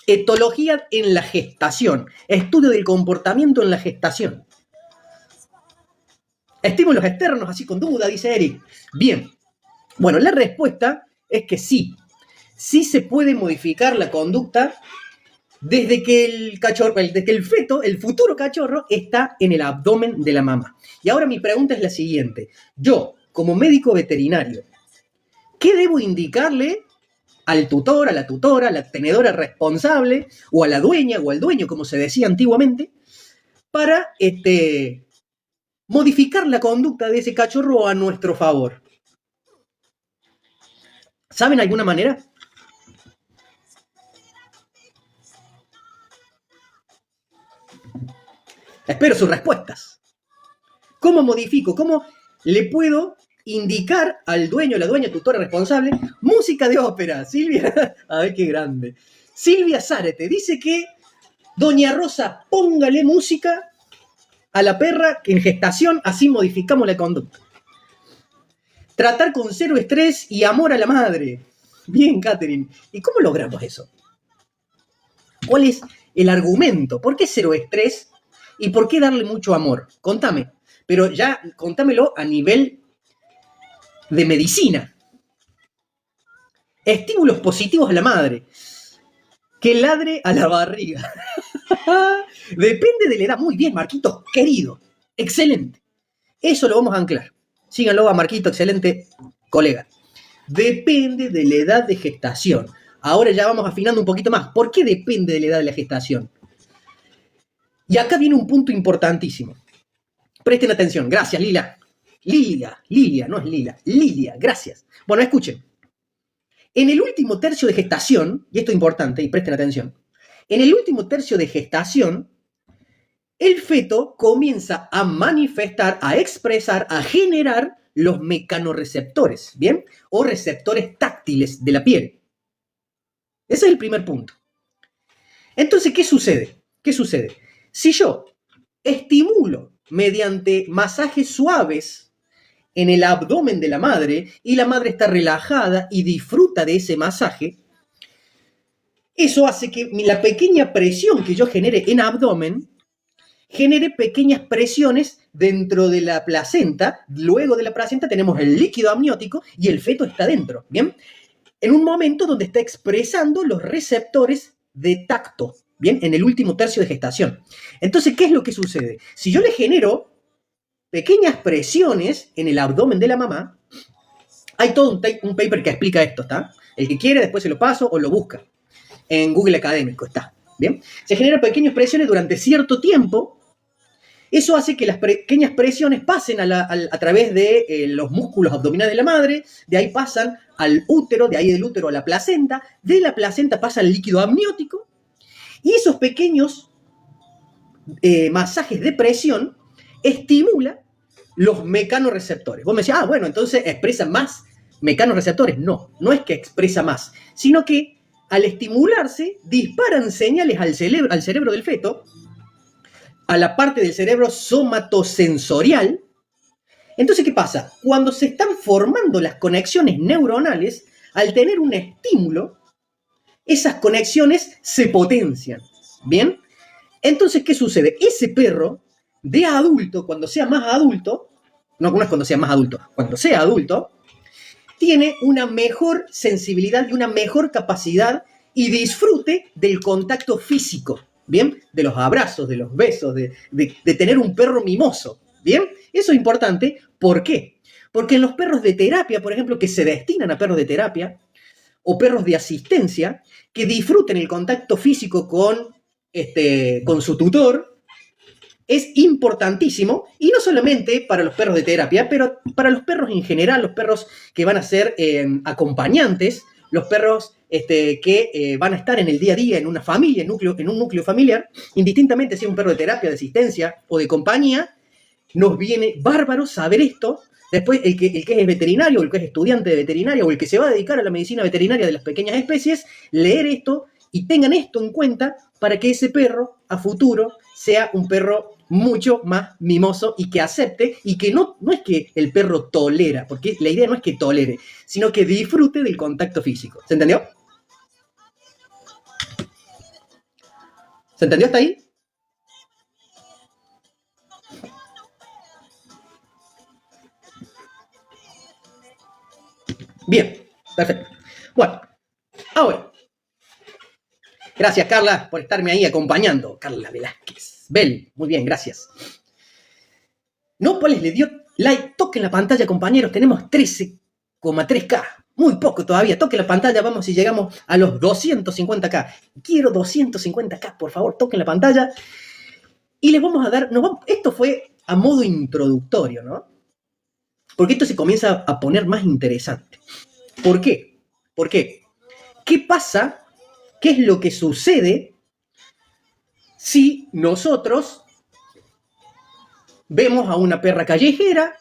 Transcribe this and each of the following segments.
Etología en la gestación. Estudio del comportamiento en la gestación. Estímulos externos, así con duda, dice Eric. Bien. Bueno, la respuesta es que sí. Sí se puede modificar la conducta desde que el feto, el futuro cachorro, está en el abdomen de la mamá. Y ahora mi pregunta es la siguiente. Yo, como médico veterinario, ¿qué debo indicarle al tutor, a la tutora, a la tenedora responsable, o a la dueña o al dueño, como se decía antiguamente, para modificar la conducta de ese cachorro a nuestro favor? ¿Saben alguna manera? Espero sus respuestas. ¿Cómo modifico? ¿Cómo le puedo indicar al dueño, la dueña, tutora responsable, música de ópera? Silvia, a ver qué grande. Silvia Zárate dice que doña Rosa, póngale música a la perra en gestación, así modificamos la conducta. Tratar con cero estrés y amor a la madre. Bien, Catherine. ¿Y cómo logramos eso? ¿Cuál es el argumento? ¿Por qué cero estrés? ¿Y por qué darle mucho amor? Contame. Pero ya contámelo a nivel de medicina. Estímulos positivos a la madre. Que ladre a la barriga. Depende de la edad. Muy bien, Marquito, querido. Excelente. Eso lo vamos a anclar. Síganlo a Marquito, excelente colega. Depende de la edad de gestación. Ahora ya vamos afinando un poquito más. ¿Por qué depende de la edad de la gestación? Y acá viene un punto importantísimo. Presten atención. Gracias, Lila. Lilia, no es Lila. Lilia, gracias. Bueno, escuchen. En el último tercio de gestación, y esto es importante, y presten atención, en el último tercio de gestación, el feto comienza a manifestar, a expresar, a generar los mecanorreceptores, ¿bien? O receptores táctiles de la piel. Ese es el primer punto. Entonces, ¿qué sucede? ¿Qué sucede? Si yo estimulo mediante masajes suaves en el abdomen de la madre y la madre está relajada y disfruta de ese masaje, eso hace que la pequeña presión que yo genere en abdomen genere pequeñas presiones dentro de la placenta. Luego de la placenta tenemos el líquido amniótico y el feto está dentro, ¿bien? En un momento donde está expresando los receptores de tacto, ¿bien? En el último tercio de gestación. Entonces, ¿qué es lo que sucede? Si yo le genero pequeñas presiones en el abdomen de la mamá, hay todo un paper que explica esto, ¿está? El que quiere, después se lo paso o lo busca. En Google Académico está, ¿bien? Se generan pequeñas presiones durante cierto tiempo. Eso hace que las pequeñas presiones pasen a través de los músculos abdominales de la madre, de ahí pasan al útero, de ahí del útero a la placenta, de la placenta pasa al líquido amniótico, y esos pequeños masajes de presión estimulan los mecanorreceptores. Vos me decís, bueno, entonces expresa más mecanorreceptores. No, no es que expresa más, sino que al estimularse disparan señales al cerebro del feto, a la parte del cerebro somatosensorial. Entonces, ¿qué pasa? Cuando se están formando las conexiones neuronales, al tener un estímulo, esas conexiones se potencian, ¿bien? Entonces, ¿qué sucede? Ese perro, de adulto, cuando sea más adulto, no es cuando sea más adulto, cuando sea adulto, tiene una mejor sensibilidad y una mejor capacidad y disfrute del contacto físico, ¿bien? De los abrazos, de los besos, de tener un perro mimoso, ¿bien? Eso es importante. ¿Por qué? Porque en los perros de terapia, por ejemplo, que se destinan a perros de terapia, o perros de asistencia, que disfruten el contacto físico con su tutor, es importantísimo, y no solamente para los perros de terapia, pero para los perros en general, los perros que van a ser acompañantes, los perros que van a estar en el día a día en una familia, en un núcleo familiar, indistintamente si es un perro de terapia, de asistencia o de compañía. Nos viene bárbaro saber esto. Después, el que es veterinario, o el que es estudiante de veterinaria, o el que se va a dedicar a la medicina veterinaria de las pequeñas especies, leer esto y tengan esto en cuenta para que ese perro a futuro sea un perro mucho más mimoso y que acepte, y que no es que el perro tolera, porque la idea no es que tolere, sino que disfrute del contacto físico. ¿Se entendió? ¿Se entendió hasta ahí? Bien, perfecto. Bueno, ahora, gracias Carla por estarme ahí acompañando. Carla Velázquez. Bel, muy bien, gracias. Nópoles le dio like, toquen la pantalla compañeros, tenemos 13,3K. Muy poco todavía, toquen la pantalla, vamos si llegamos a los 250K. Quiero 250K, por favor, toquen la pantalla. Y les vamos a dar, esto fue a modo introductorio, ¿no? Porque esto se comienza a poner más interesante. ¿Por qué? ¿Por qué? ¿Qué pasa? ¿Qué es lo que sucede si nosotros vemos a una perra callejera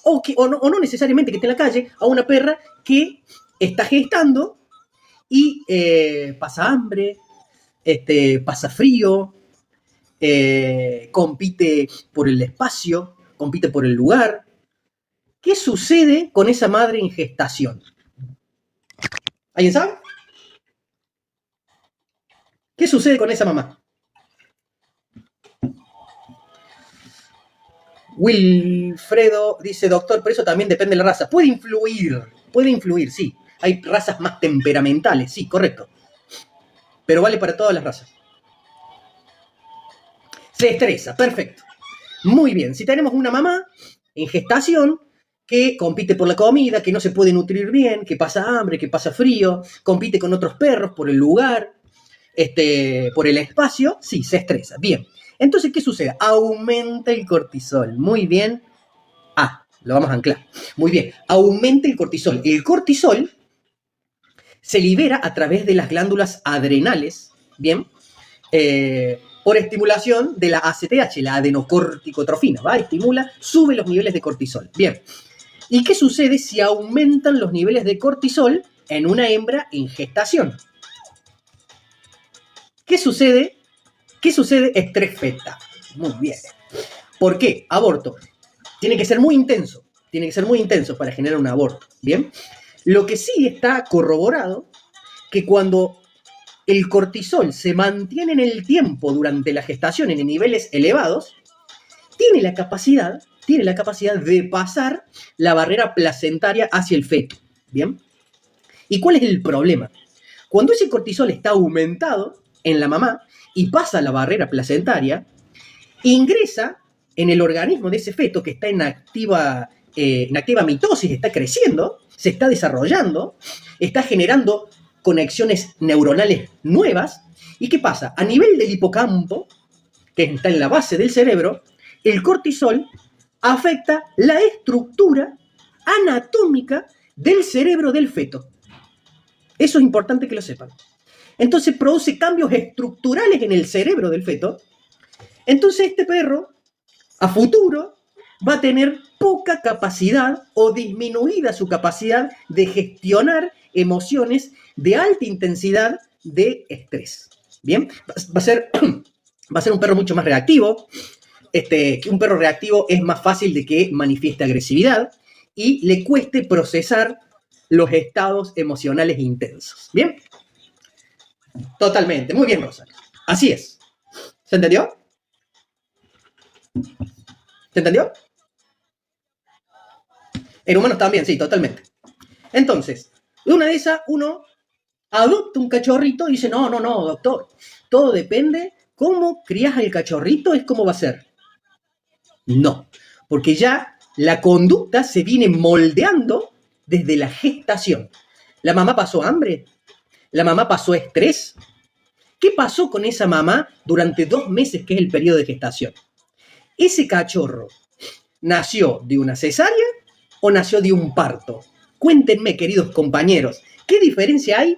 o no necesariamente que esté en la calle, a una perra que está gestando y pasa hambre, pasa frío, compite por el espacio, compite por el lugar? ¿Qué sucede con esa madre en gestación? ¿Alguien sabe? ¿Qué sucede con esa mamá? Wilfredo dice, doctor, pero eso también depende de la raza. Puede influir, sí. Hay razas más temperamentales, sí, correcto. Pero vale para todas las razas. Se estresa, perfecto. Muy bien, si tenemos una mamá en gestación que compite por la comida, que no se puede nutrir bien, que pasa hambre, que pasa frío, compite con otros perros por el lugar, por el espacio, sí, se estresa. Bien. Entonces, ¿qué sucede? Aumenta el cortisol. Muy bien. Lo vamos a anclar. Muy bien. Aumenta el cortisol. El cortisol se libera a través de las glándulas adrenales, ¿bien? Por estimulación de la ACTH, la adenocórticotrofina, ¿va? Estimula, sube los niveles de cortisol. Bien. ¿Y qué sucede si aumentan los niveles de cortisol en una hembra en gestación? ¿Qué sucede? ¿Qué sucede? Estrés fetal. Muy bien. ¿Por qué? Aborto. Tiene que ser muy intenso. Tiene que ser muy intenso para generar un aborto. ¿Bien? Lo que sí está corroborado, que cuando el cortisol se mantiene en el tiempo durante la gestación en niveles elevados, tiene la capacidad de pasar la barrera placentaria hacia el feto. ¿Bien? ¿Y cuál es el problema? Cuando ese cortisol está aumentado en la mamá y pasa la barrera placentaria, ingresa en el organismo de ese feto que está en activa mitosis, está creciendo, se está desarrollando, está generando conexiones neuronales nuevas. ¿Y qué pasa? A nivel del hipocampo, que está en la base del cerebro, el cortisol afecta la estructura anatómica del cerebro del feto. Eso es importante que lo sepan. Entonces produce cambios estructurales en el cerebro del feto. Entonces este perro, a futuro, va a tener poca capacidad o disminuida su capacidad de gestionar emociones de alta intensidad de estrés. ¿Bien? Va a ser un perro mucho más reactivo. Que un perro reactivo es más fácil de que manifieste agresividad y le cueste procesar los estados emocionales intensos. ¿Bien? Totalmente. Muy bien, Rosa. Así es. ¿Se entendió? ¿Se entendió? En humanos también, sí, totalmente. Entonces, de una de esas, uno adopta un cachorrito y dice, no, doctor, todo depende, cómo crías al cachorrito es cómo va a ser. No, porque ya la conducta se viene moldeando desde la gestación. ¿La mamá pasó hambre? ¿La mamá pasó estrés? ¿Qué pasó con esa mamá durante 2 meses, que es el periodo de gestación? ¿Ese cachorro nació de una cesárea o nació de un parto? Cuéntenme, queridos compañeros, ¿qué diferencia hay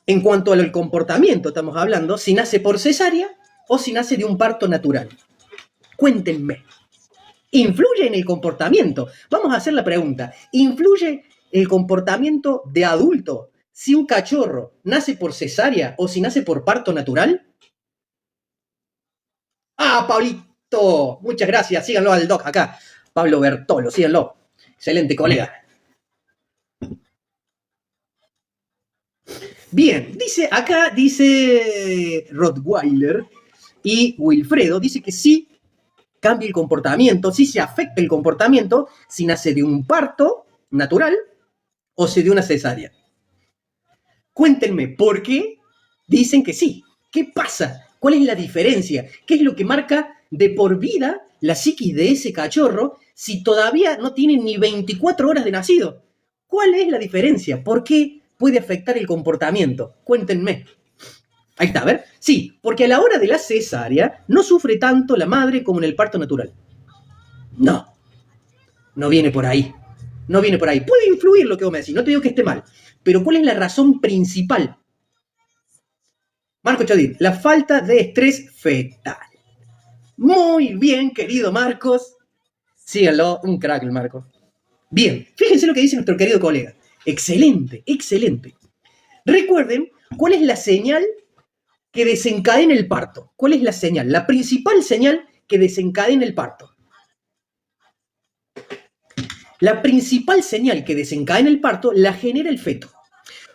en cuanto al comportamiento? Estamos hablando, si nace por cesárea o si nace de un parto natural. Cuéntenme. ¿Influye en el comportamiento? Vamos a hacer la pregunta. ¿Influye el comportamiento de adulto si un cachorro nace por cesárea o si nace por parto natural? Pablito, muchas gracias. Síganlo al doc acá. Pablo Bertolo, síganlo. Excelente colega. Bien, dice Rottweiler y Wilfredo, dice que sí cambia el comportamiento, sí se afecta el comportamiento si nace de un parto natural o si de una cesárea. Cuéntenme, ¿por qué dicen que sí? ¿Qué pasa? ¿Cuál es la diferencia? ¿Qué es lo que marca de por vida la psiquis de ese cachorro si todavía no tiene ni 24 horas de nacido? ¿Cuál es la diferencia? ¿Por qué puede afectar el comportamiento? Cuéntenme. Ahí está, a ver. Sí, porque a la hora de la cesárea no sufre tanto la madre como en el parto natural. No, no viene por ahí. No viene por ahí. Puede influir lo que vos me decís, no te digo que esté mal. Pero ¿cuál es la razón principal? Marco Chadir, la falta de estrés fetal. Muy bien, querido Marcos. Síganlo, un crack el Marco. Bien, fíjense lo que dice nuestro querido colega. Excelente, excelente. Recuerden cuál es la señal que desencadena el parto. ¿Cuál es la señal? La principal señal que desencadena el parto. La principal señal que desencadena el parto la genera el feto.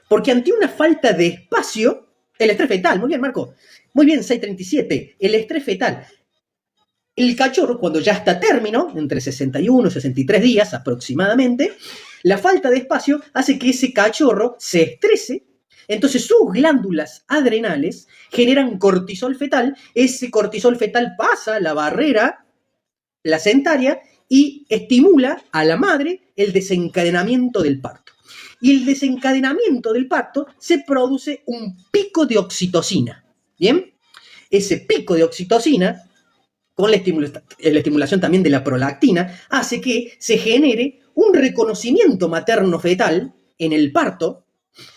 Porque ante una falta de espacio, el estrés fetal, muy bien, Marco, muy bien, 637, el estrés fetal. El cachorro, cuando ya está a término, entre 61 y 63 días aproximadamente, la falta de espacio hace que ese cachorro se estrese. Entonces sus glándulas adrenales generan cortisol fetal, ese cortisol fetal pasa la barrera placentaria y estimula a la madre el desencadenamiento del parto. Y el desencadenamiento del parto se produce un pico de oxitocina. ¿Bien? Ese pico de oxitocina, con la estimulación también de la prolactina, hace que se genere un reconocimiento materno-fetal en el parto,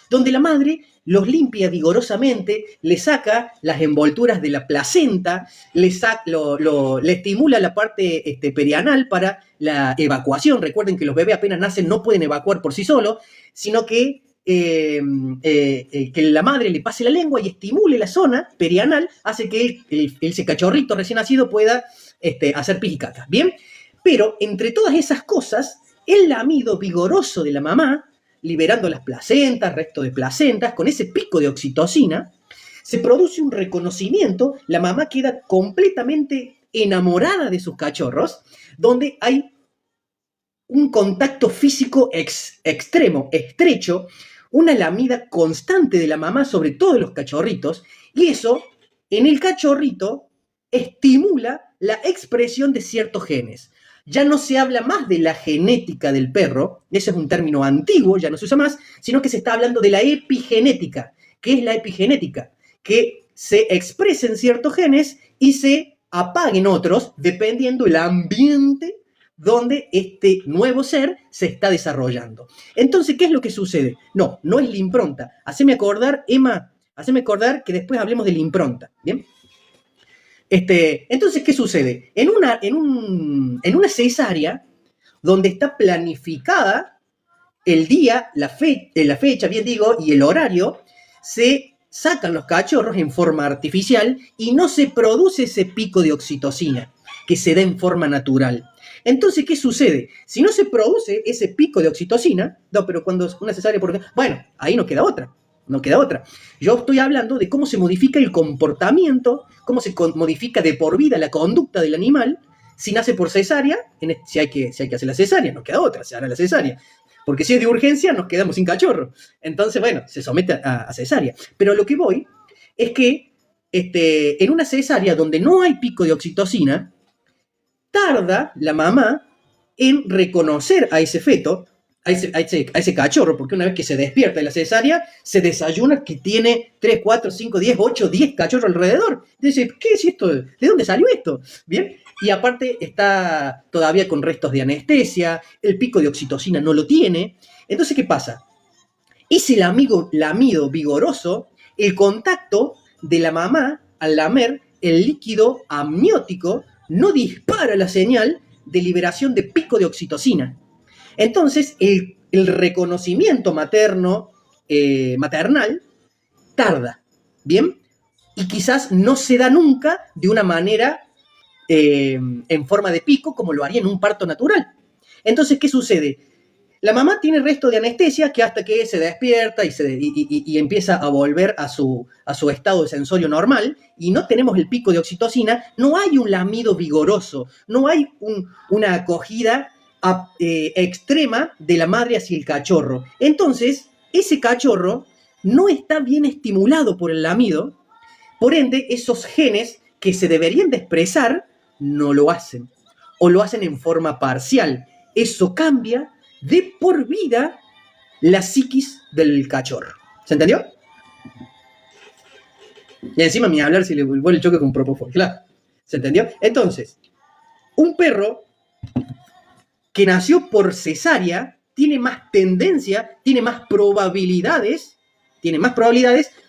donde la madre los limpia vigorosamente, le saca las envolturas de la placenta, le estimula la parte perianal para la evacuación. Recuerden que los bebés apenas nacen no pueden evacuar por sí solos, sino que la madre le pase la lengua y estimule la zona perianal, hace que ese cachorrito recién nacido pueda hacer pis y caca. ¿Bien? Pero entre todas esas cosas, el lamido vigoroso de la mamá, liberando las placentas, resto de placentas, con ese pico de oxitocina, se produce un reconocimiento, la mamá queda completamente enamorada de sus cachorros, donde hay un contacto físico extremo, estrecho, una lamida constante de la mamá sobre todos los cachorritos, y eso, en el cachorrito, estimula la expresión de ciertos genes. Ya no se habla más de la genética del perro, ese es un término antiguo, ya no se usa más, sino que se está hablando de la epigenética. ¿Qué es la epigenética? Que se expresen ciertos genes y se apaguen otros, dependiendo del ambiente donde este nuevo ser se está desarrollando. Entonces, ¿qué es lo que sucede? No, no es la impronta. Haceme acordar, Emma, haceme acordar que después hablemos de la impronta, ¿bien? Entonces, ¿qué sucede? En una cesárea, donde está planificada el día, la fecha, bien digo, y el horario, se sacan los cachorros en forma artificial y no se produce ese pico de oxitocina que se da en forma natural. Entonces, ¿qué sucede? Si no se produce ese pico de oxitocina, no, pero cuando es una cesárea, por ejemplo, bueno, ahí no queda otra. No queda otra. Yo estoy hablando de cómo se modifica el comportamiento, cómo se modifica de por vida la conducta del animal si nace por cesárea, si hay que hacer la cesárea, no queda otra, se hará la cesárea. Porque si es de urgencia, nos quedamos sin cachorro. Entonces, bueno, se somete a cesárea. Pero a lo que voy es que en una cesárea donde no hay pico de oxitocina, tarda la mamá en reconocer a ese feto, a ese cachorro, porque una vez que se despierta de la cesárea, se desayuna que tiene 3, 4, 5, 10, 8, 10 cachorros alrededor. Dice, ¿qué es esto? ¿De dónde salió esto? ¿Bien? Y aparte está todavía con restos de anestesia, el pico de oxitocina no lo tiene. Entonces, ¿qué pasa? Ese lamido vigoroso, el contacto de la mamá al lamer el líquido amniótico no dispara la señal de liberación de pico de oxitocina. Entonces, el reconocimiento maternal tarda, ¿bien? Y quizás no se da nunca de una manera en forma de pico como lo haría en un parto natural. Entonces, ¿qué sucede? La mamá tiene resto de anestesia que hasta que se despierta y empieza a volver a su estado de sensorio normal y no tenemos el pico de oxitocina, no hay un lamido vigoroso, no hay una acogida extrema de la madre hacia el cachorro. Entonces, ese cachorro no está bien estimulado por el lamido, por ende, esos genes que se deberían de expresar no lo hacen o lo hacen en forma parcial. Eso cambia de por vida la psiquis del cachorro. ¿Se entendió? Y encima ni hablar si le vuelve el choque con propofol. Claro. ¿Se entendió? Entonces, un perro que nació por cesárea tiene más tendencia, tiene más probabilidades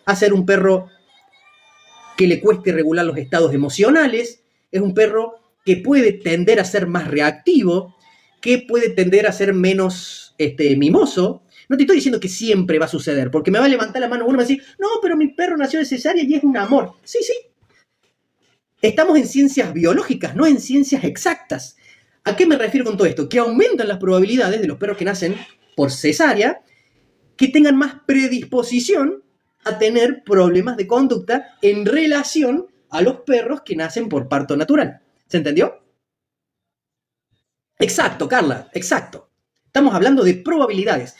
a ser un perro que le cueste regular los estados emocionales, es un perro que puede tender a ser más reactivo, que puede tender a ser menos mimoso. No te estoy diciendo que siempre va a suceder, porque me va a levantar la mano uno y me va a decir, no, pero mi perro nació de cesárea y es un amor. Sí, sí. Estamos en ciencias biológicas, no en ciencias exactas. ¿A qué me refiero con todo esto? Que aumentan las probabilidades de los perros que nacen por cesárea que tengan más predisposición a tener problemas de conducta en relación a los perros que nacen por parto natural. ¿Se entendió? Exacto, Carla, exacto. Estamos hablando de probabilidades.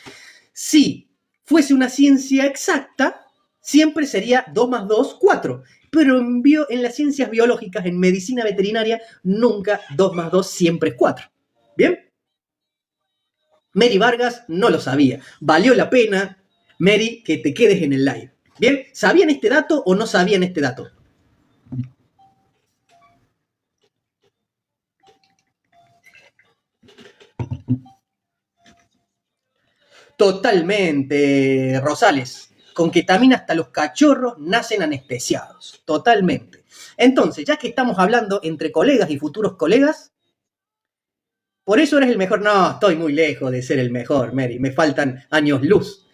Si fuese una ciencia exacta, siempre sería 2 más 2, 4. Pero en las ciencias biológicas, en medicina veterinaria, nunca 2 más 2 siempre es 4. ¿Bien? Mary Vargas no lo sabía. Valió la pena, Mary, que te quedes en el live. ¿Bien? ¿Sabían este dato o no sabían este dato? Totalmente, Rosales. Con ketamina hasta los cachorros nacen anestesiados. Totalmente. Entonces, ya que estamos hablando entre colegas y futuros colegas, por eso eres el mejor. No, estoy muy lejos de ser el mejor, Mary. Me faltan años luz.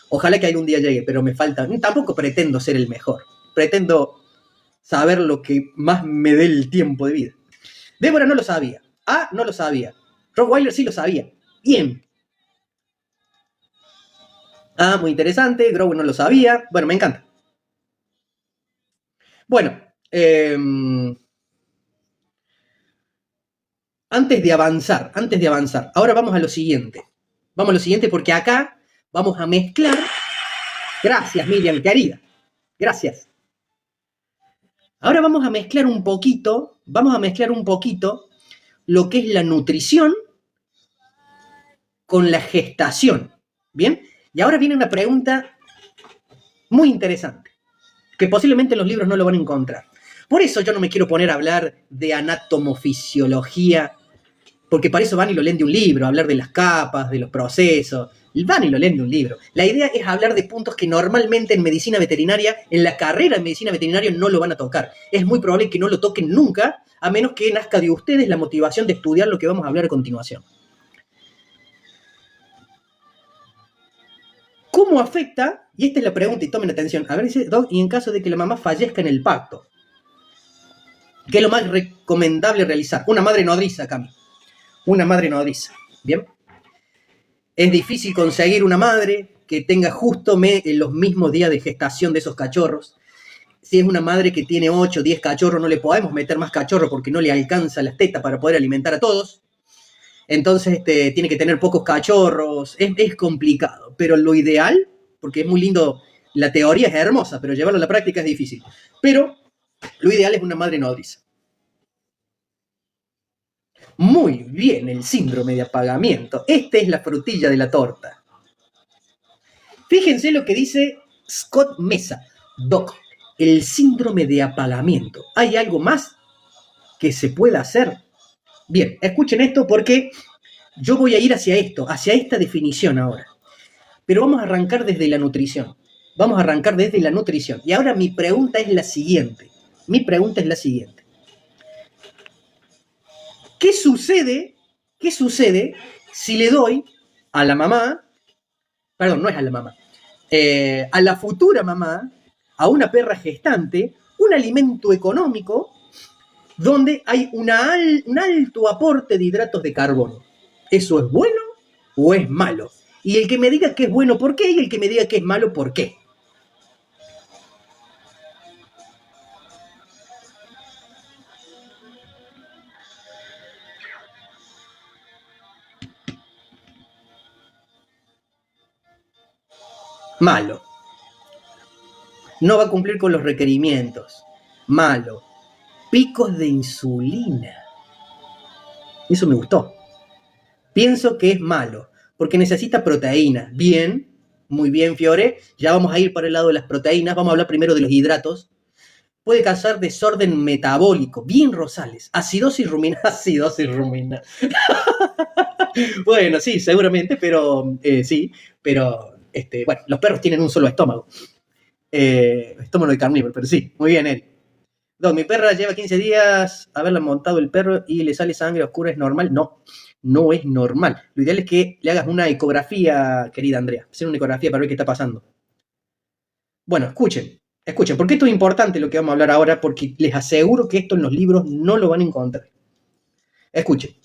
Ojalá que algún día llegue, pero me faltan. Tampoco pretendo ser el mejor. Pretendo saber lo que más me dé el tiempo de vida. Débora no lo sabía. No lo sabía. Rottweiler sí lo sabía. Bien. Muy interesante. Grower no lo sabía. Bueno, me encanta. Bueno. Antes de avanzar. Ahora vamos a lo siguiente. Vamos a lo siguiente porque acá vamos a mezclar. Gracias, Miriam, querida. Gracias. Ahora vamos a mezclar un poquito lo que es la nutrición con la gestación. ¿Bien? Y ahora viene una pregunta muy interesante, que posiblemente en los libros no lo van a encontrar. Por eso yo no me quiero poner a hablar de anatomofisiología, porque para eso van y lo leen de un libro, hablar de las capas, de los procesos, van y lo leen de un libro. La idea es hablar de puntos que normalmente en medicina veterinaria, en la carrera de medicina veterinaria no lo van a tocar. Es muy probable que no lo toquen nunca, a menos que nazca de ustedes la motivación de estudiar lo que vamos a hablar a continuación. ¿Cómo afecta? Y esta es la pregunta y tomen atención. A ver, dice, Doc, y en caso de que la mamá fallezca en el parto, ¿qué es lo más recomendable realizar? Una madre nodriza, Cami. Una madre nodriza. ¿Bien? Es difícil conseguir una madre que tenga justo en los mismos días de gestación de esos cachorros. Si es una madre que tiene 8 o 10 cachorros, no le podemos meter más cachorros porque no le alcanza las tetas para poder alimentar a todos. Entonces tiene que tener pocos cachorros. Es complicado, pero lo ideal, porque es muy lindo, la teoría es hermosa, pero llevarlo a la práctica es difícil. Pero lo ideal es una madre nodriza. Muy bien, el síndrome de apagamiento. Esta es la frutilla de la torta. Fíjense lo que dice Scott Mesa. Doc, el síndrome de apagamiento. ¿Hay algo más que se pueda hacer? Bien, escuchen esto porque yo voy a ir hacia esto, hacia esta definición ahora. Pero vamos a arrancar desde la nutrición. Y ahora mi pregunta es la siguiente. ¿Qué sucede si le doy a la mamá, perdón, no es a la mamá, a la futura mamá, a una perra gestante, un alimento económico donde hay un alto aporte de hidratos de carbono? ¿Eso es bueno o es malo. Y el que me diga que es bueno, ¿por qué? Y el que me diga que es malo, ¿por qué? Malo. No va a cumplir con los requerimientos. Malo. Picos de insulina. Eso me gustó. Pienso que es malo, porque necesita proteína. Bien, muy bien, Fiore. Ya vamos a ir para el lado de las proteínas. Vamos a hablar primero de los hidratos. Puede causar desorden metabólico. Bien, Rosales. Acidosis rumina. Acidosis rumina. Bueno, sí, seguramente, pero sí. Pero, bueno, los perros tienen un solo estómago. Estómago de carnívoro, pero sí. Muy bien, Eric. Doc, mi perra lleva 15 días haberla montado el perro y le sale sangre oscura, ¿es normal? No, no es normal. Lo ideal es que le hagas una ecografía, querida Andrea. Hacer una ecografía para ver qué está pasando. Bueno, escuchen, porque esto es importante lo que vamos a hablar ahora, porque les aseguro que esto en los libros no lo van a encontrar. Escuchen,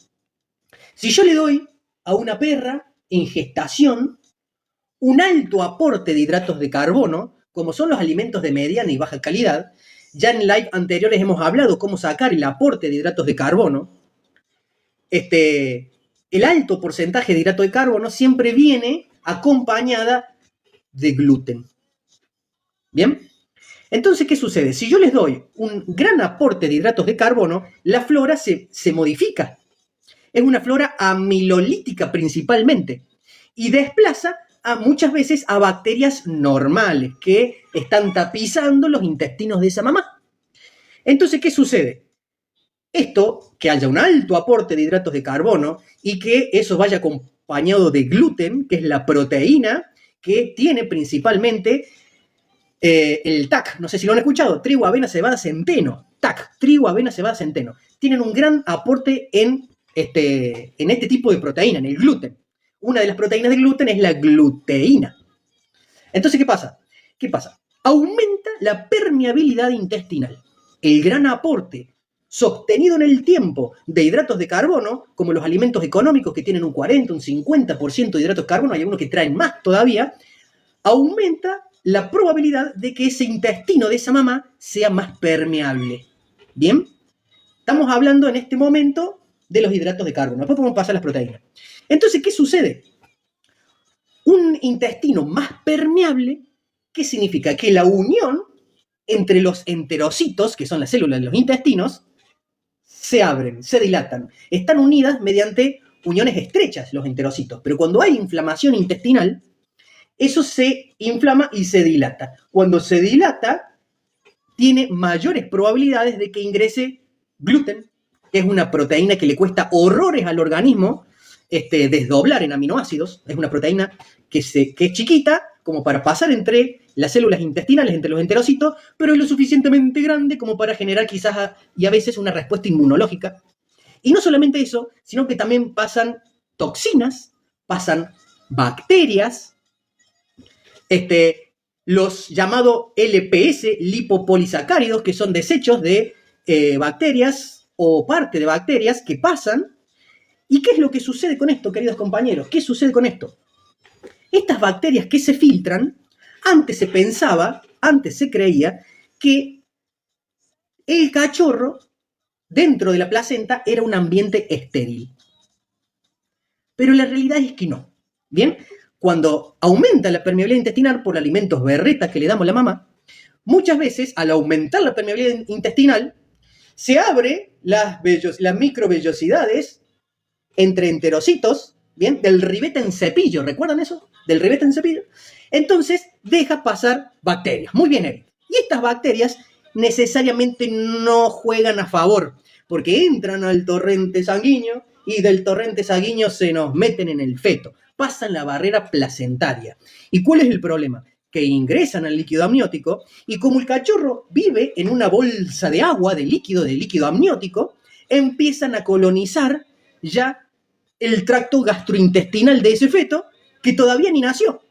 si yo le doy a una perra en gestación un alto aporte de hidratos de carbono, como son los alimentos de mediana y baja calidad, ya en live anteriores hemos hablado cómo sacar el aporte de hidratos de carbono. El alto porcentaje de hidrato de carbono siempre viene acompañada de gluten. ¿Bien? Entonces, ¿qué sucede? Si yo les doy un gran aporte de hidratos de carbono, la flora se modifica. Es una flora amilolítica principalmente y desplaza muchas veces a bacterias normales que están tapizando los intestinos de esa mamá. Entonces, ¿qué sucede? Esto, que haya un alto aporte de hidratos de carbono y que eso vaya acompañado de gluten, que es la proteína que tiene principalmente el TAC, no sé si lo han escuchado, trigo, avena, cebada, centeno. TAC, trigo, avena, cebada, centeno. Tienen un gran aporte en este tipo de proteína, en el gluten. Una de las proteínas de gluten es la gluteína. Entonces, ¿qué pasa? Aumenta la permeabilidad intestinal. El gran aporte sostenido en el tiempo de hidratos de carbono, como los alimentos económicos que tienen un 40, un 50% de hidratos de carbono, hay algunos que traen más todavía, aumenta la probabilidad de que ese intestino de esa mamá sea más permeable. ¿Bien? Estamos hablando en este momento de los hidratos de carbono. Después podemos pasar a las proteínas. Entonces, ¿qué sucede? Un intestino más permeable, ¿qué significa? Que la unión entre los enterocitos, que son las células de los intestinos, se abren, se dilatan. Están unidas mediante uniones estrechas, los enterocitos. Pero cuando hay inflamación intestinal, eso se inflama y se dilata. Cuando se dilata, tiene mayores probabilidades de que ingrese gluten, que es una proteína que le cuesta horrores al organismo desdoblar en aminoácidos. Es una proteína que es chiquita como para pasar entre las células intestinales, entre los enterocitos, pero es lo suficientemente grande como para generar quizás y a veces una respuesta inmunológica. Y no solamente eso, sino que también pasan toxinas, pasan bacterias, los llamados LPS, lipopolisacáridos, que son desechos de bacterias o parte de bacterias que pasan. ¿Y qué es lo que sucede con esto, queridos compañeros? ¿Qué sucede con esto? Estas bacterias que se filtran, antes se pensaba, antes se creía que el cachorro dentro de la placenta era un ambiente estéril. Pero la realidad es que no. ¿Bien? Cuando aumenta la permeabilidad intestinal por alimentos berretas que le damos a la mamá, muchas veces al aumentar la permeabilidad intestinal, se abre las microvellosidades entre enterocitos, ¿bien? Del ribete en cepillo, ¿recuerdan eso? Del ribete en cepillo. Entonces deja pasar bacterias. Muy bien, Eric. Y estas bacterias necesariamente no juegan a favor, porque entran al torrente sanguíneo y del torrente sanguíneo se nos meten en el feto, pasan la barrera placentaria. ¿Y cuál es el problema? Que ingresan al líquido amniótico y como el cachorro vive en una bolsa de agua, de líquido amniótico, empiezan a colonizar ya el tracto gastrointestinal de ese feto que todavía ni nació.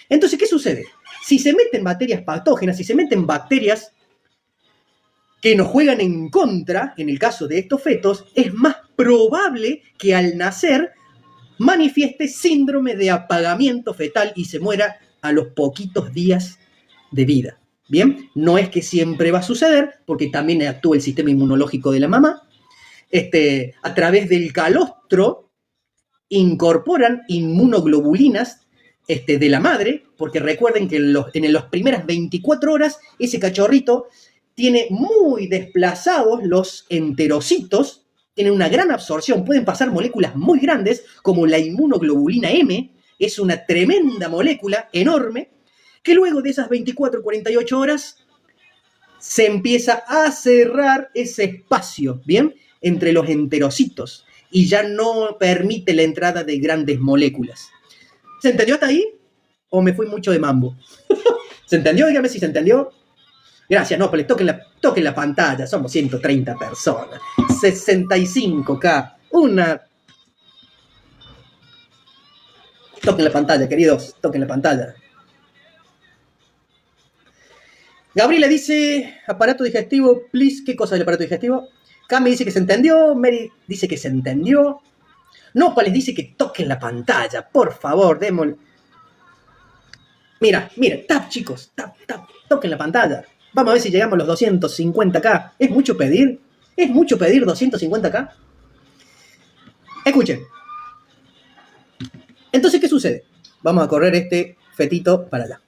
Entonces, ¿qué sucede? Si se meten bacterias patógenas, si se meten bacterias que nos juegan en contra, en el caso de estos fetos, es más probable que al nacer manifieste síndrome de apagamiento fetal y se muera a los poquitos días de vida. Bien, no es que siempre va a suceder, porque también actúa el sistema inmunológico de la mamá. A través del calostro incorporan inmunoglobulinas de la madre, porque recuerden que en las primeras 24 horas ese cachorrito tiene muy desplazados los enterocitos, tienen una gran absorción, pueden pasar moléculas muy grandes, como la inmunoglobulina M, es una tremenda molécula enorme, que luego de esas 24 o 48 horas se empieza a cerrar ese espacio, ¿bien?, entre los enterocitos, y ya no permite la entrada de grandes moléculas. ¿Se entendió hasta ahí? ¿O me fui mucho de mambo? ¿Se entendió? Dígame si se entendió. Gracias, no, pero toquen la pantalla, somos 130 personas, 65K, Toquen la pantalla, queridos, toquen la pantalla. Gabriela dice, aparato digestivo, please, ¿qué cosa del aparato digestivo? Cami dice que se entendió, Mary dice que se entendió. Nopales dice que toquen la pantalla, por favor, démosle. Mira, tap, chicos, tap, toquen la pantalla. Vamos a ver si llegamos a los 250K. ¿Es mucho pedir? ¿Es mucho pedir 250K? Escuchen. Entonces, ¿qué sucede? Vamos a correr este fetito para allá.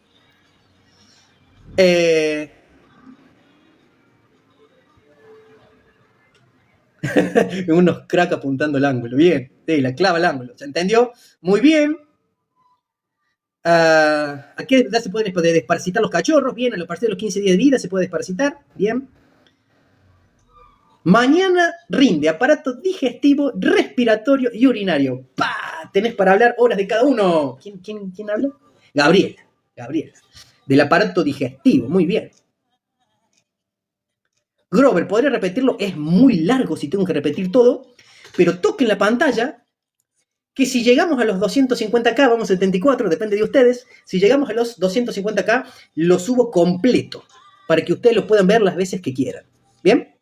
Unos crack apuntando el ángulo. Bien, sí, la clava el ángulo. ¿Se entendió? Muy bien. ¿A qué edad se pueden desparasitar los cachorros? Bien, a partir de los 15 días de vida se puede desparasitar. Bien. Mañana rinde aparato digestivo, respiratorio y urinario. ¡Pah! Tenés para hablar horas de cada uno. ¿Quién habla? Gabriela. Del aparato digestivo. Muy bien. Grover, ¿podría repetirlo? Es muy largo si tengo que repetir todo, pero toquen la pantalla, que si llegamos a los 250K, vamos a 74, depende de ustedes, si llegamos a los 250K, lo subo completo, para que ustedes lo puedan ver las veces que quieran. ¿Bien?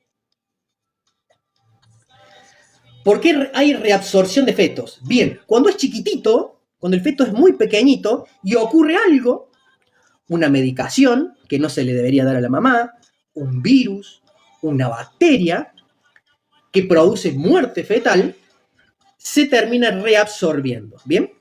¿Por qué hay reabsorción de fetos? Bien, cuando es chiquitito, cuando el feto es muy pequeñito y ocurre algo, una medicación que no se le debería dar a la mamá, un virus, una bacteria que produce muerte fetal, se termina reabsorbiendo. ¿Bien?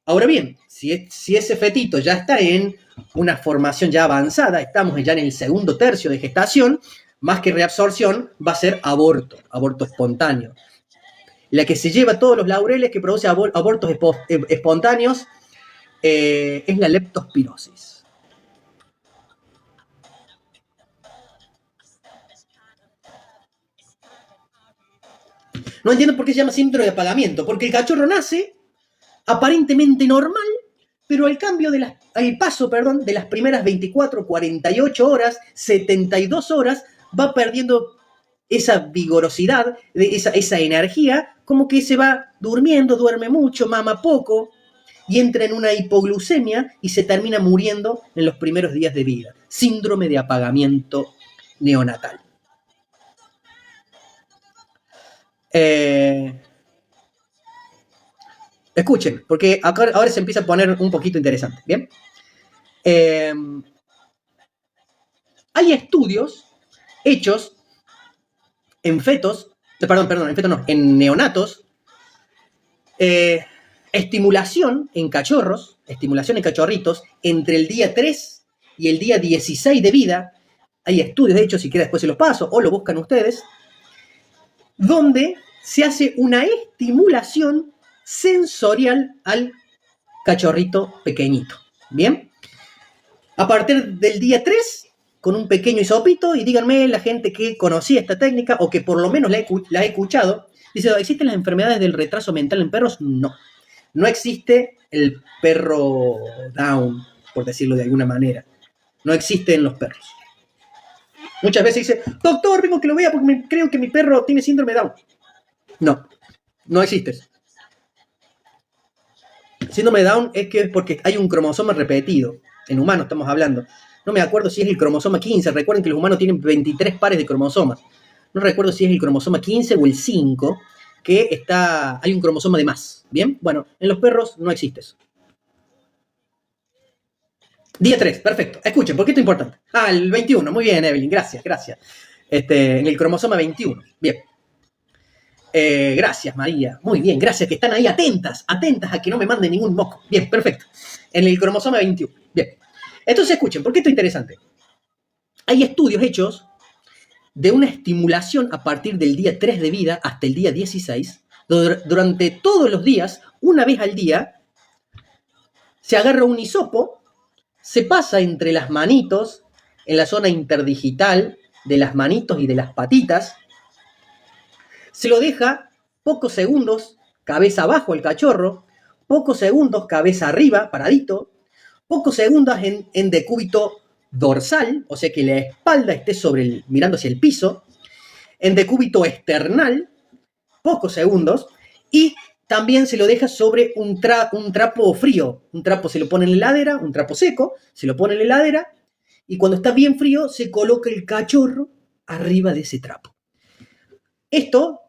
Ahora bien, si ese fetito ya está en una formación ya avanzada, estamos ya en el segundo tercio de gestación, más que reabsorción, va a ser aborto espontáneo. La que se lleva todos los laureles que produce abortos espontáneos es la leptospirosis. No entiendo por qué se llama síndrome de apagamiento, porque el cachorro nace aparentemente normal, pero al paso de las primeras 24, 48 horas, 72 horas, va perdiendo esa vigorosidad, esa energía, como que se va durmiendo, duerme mucho, mama poco, y entra en una hipoglucemia y se termina muriendo en los primeros días de vida. Síndrome de apagamiento neonatal. Escuchen, porque ahora se empieza a poner un poquito interesante, ¿bien? Hay estudios hechos en en neonatos, estimulación en cachorritos, entre el día 3 y el día 16 de vida. Hay estudios, de hecho, si quieren después se los paso, o lo buscan ustedes, donde se hace una estimulación sensorial al cachorrito pequeñito. ¿Bien? A partir del día 3, con un pequeño hisopito, y díganme la gente que conocía esta técnica o que por lo menos la he escuchado, dice, ¿existen las enfermedades del retraso mental en perros? No. No existe el perro Down, por decirlo de alguna manera. No existe en los perros. Muchas veces dice, doctor, vengo que lo vea porque creo que mi perro tiene síndrome de Down. No existe. Síndrome de Down es porque hay un cromosoma repetido. En humanos estamos hablando. No me acuerdo si es el cromosoma 15. Recuerden que los humanos tienen 23 pares de cromosomas. No recuerdo si es el cromosoma 15 o el 5, que hay un cromosoma de más. ¿Bien? Bueno, en los perros no existe eso. Día 3, perfecto. Escuchen, ¿por qué esto es importante? El 21, muy bien, Evelyn, gracias. En el cromosoma 21, bien. Gracias, María, muy bien, gracias, que están ahí atentas a que no me manden ningún moco. Bien, perfecto. En el cromosoma 21, bien. Entonces, escuchen, ¿por qué esto es interesante? Hay estudios hechos de una estimulación a partir del día 3 de vida hasta el día 16, durante todos los días, una vez al día, se agarra un hisopo, se pasa entre las manitos, en la zona interdigital de las manitos y de las patitas, se lo deja pocos segundos cabeza abajo al cachorro, pocos segundos cabeza arriba, paradito, pocos segundos en decúbito dorsal, o sea que la espalda esté mirando hacia el piso, en decúbito esternal, pocos segundos, y también se lo deja sobre un trapo frío. Un trapo se lo pone en la heladera, un trapo seco, se lo pone en la heladera, y cuando está bien frío se coloca el cachorro arriba de ese trapo. Esto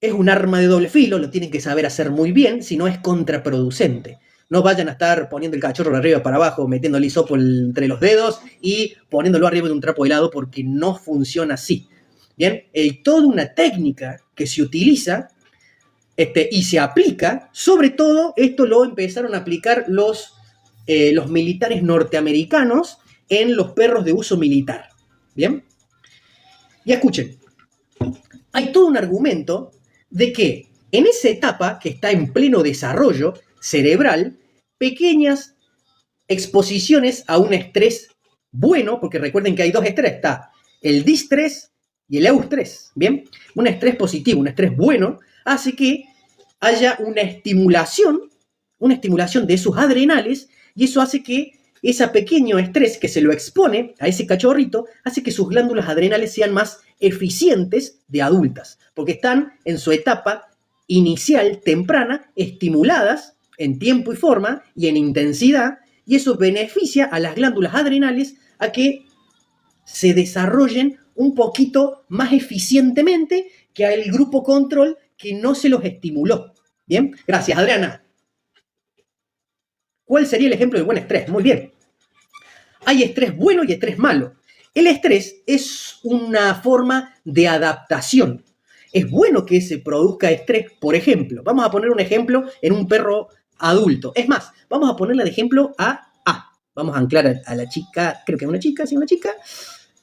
es un arma de doble filo, lo tienen que saber hacer muy bien, si no es contraproducente. No vayan a estar poniendo el cachorro de arriba para abajo, metiendo el hisopo entre los dedos y poniéndolo arriba de un trapo helado, porque no funciona así. Bien, toda una técnica que se utiliza y se aplica, sobre todo esto lo empezaron a aplicar los militares norteamericanos en los perros de uso militar. Bien, y escuchen, hay todo un argumento de que en esa etapa que está en pleno desarrollo cerebral, pequeñas exposiciones a un estrés bueno, porque recuerden que hay dos estrés, está el distrés y el eustrés, ¿bien? Un estrés positivo, un estrés bueno, hace que haya una estimulación de esos adrenales, y eso hace que ese pequeño estrés que se lo expone a ese cachorrito, hace que sus glándulas adrenales sean más eficientes de adultas, porque están en su etapa inicial, temprana, estimuladas en tiempo y forma y en intensidad, y eso beneficia a las glándulas adrenales a que se desarrollen un poquito más eficientemente que al grupo control que no se los estimuló. ¿Bien? Gracias, Adriana. ¿Cuál sería el ejemplo de buen estrés? Muy bien. Hay estrés bueno y estrés malo. El estrés es una forma de adaptación. Es bueno que se produzca estrés, por ejemplo. Vamos a poner un ejemplo en un perro adulto. Es más, vamos a ponerle de ejemplo a A. Vamos a anclar a la chica, creo que es una chica, sí, una chica.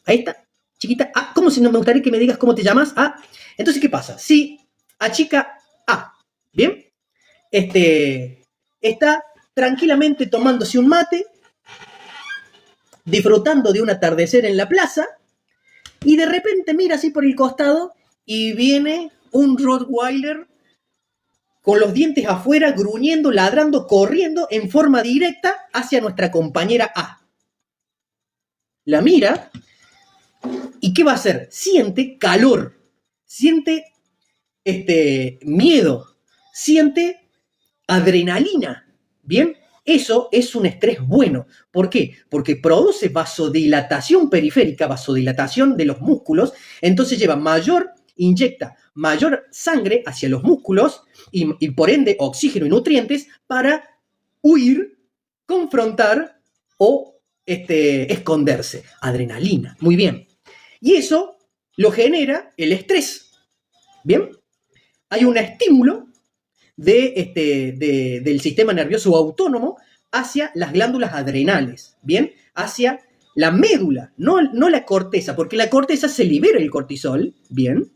Ahí está, chiquita A. ¿Cómo si no me gustaría que me digas cómo te llamas? A. Entonces, ¿qué pasa? Si a chica A, ¿bien? Está tranquilamente tomándose un mate, disfrutando de un atardecer en la plaza, y de repente mira así por el costado y viene un Rottweiler con los dientes afuera, gruñendo, ladrando, corriendo en forma directa hacia nuestra compañera A. La mira, ¿y qué va a hacer? Siente calor, siente miedo, siente adrenalina, ¿bien? Eso es un estrés bueno. ¿Por qué? Porque produce vasodilatación periférica, vasodilatación de los músculos, entonces inyecta mayor sangre hacia los músculos y por ende oxígeno y nutrientes para huir, confrontar o esconderse. Adrenalina, muy bien. Y eso lo genera el estrés, ¿bien? Hay un estímulo del sistema nervioso autónomo hacia las glándulas adrenales, ¿bien? Hacia la médula, no la corteza, porque la corteza se libera el cortisol, ¿bien?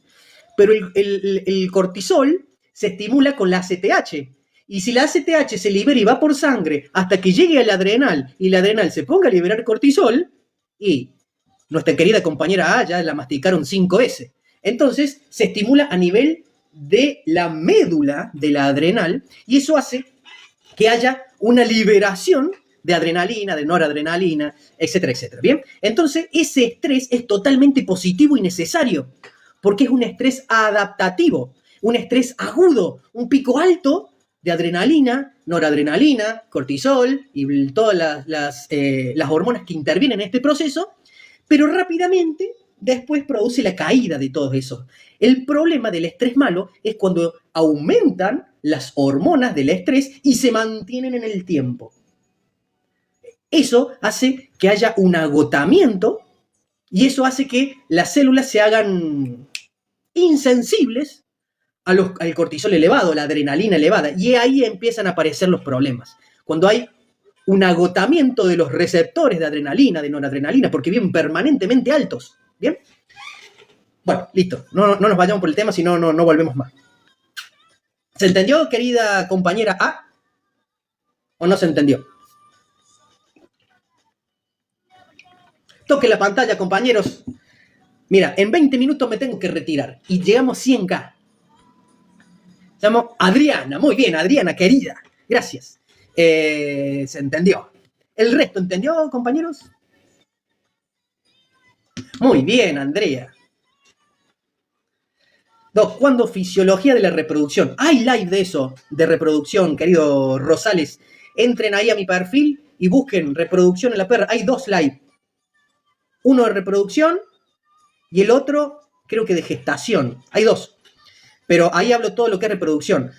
Pero el cortisol se estimula con la ACTH. Y si la ACTH se libera y va por sangre hasta que llegue al adrenal y la adrenal se ponga a liberar cortisol, y nuestra querida compañera A ya la masticaron 5 veces. Entonces se estimula a nivel de la médula de la adrenal, y eso hace que haya una liberación de adrenalina, de noradrenalina, etcétera, etcétera. ¿Bien? Entonces, ese estrés es totalmente positivo y necesario, porque es un estrés adaptativo, un estrés agudo, un pico alto de adrenalina, noradrenalina, cortisol y todas las hormonas que intervienen en este proceso, pero rápidamente después produce la caída de todos esos. El problema del estrés malo es cuando aumentan las hormonas del estrés y se mantienen en el tiempo. Eso hace que haya un agotamiento y eso hace que las células se hagan insensibles al cortisol elevado, la adrenalina elevada, y ahí empiezan a aparecer los problemas. Cuando hay un agotamiento de los receptores de adrenalina, de noradrenalina, porque viven permanentemente altos. ¿Bien? Bueno, listo. No nos vayamos por el tema, si no, no volvemos más. ¿Se entendió, querida compañera A? ¿O no se entendió? Toque la pantalla, compañeros. Mira, en 20 minutos me tengo que retirar y llegamos a 100K. Se llama Adriana. Muy bien, Adriana, querida. Gracias. Se entendió. ¿El resto entendió, compañeros? Muy bien, Andrea. Doc, ¿cuándo fisiología de la reproducción? Hay live de eso, de reproducción, querido Rosales. Entren ahí a mi perfil y busquen reproducción en la perra. Hay 2 live. Uno de reproducción y el otro, creo que de gestación. Hay 2. Pero ahí hablo todo lo que es reproducción.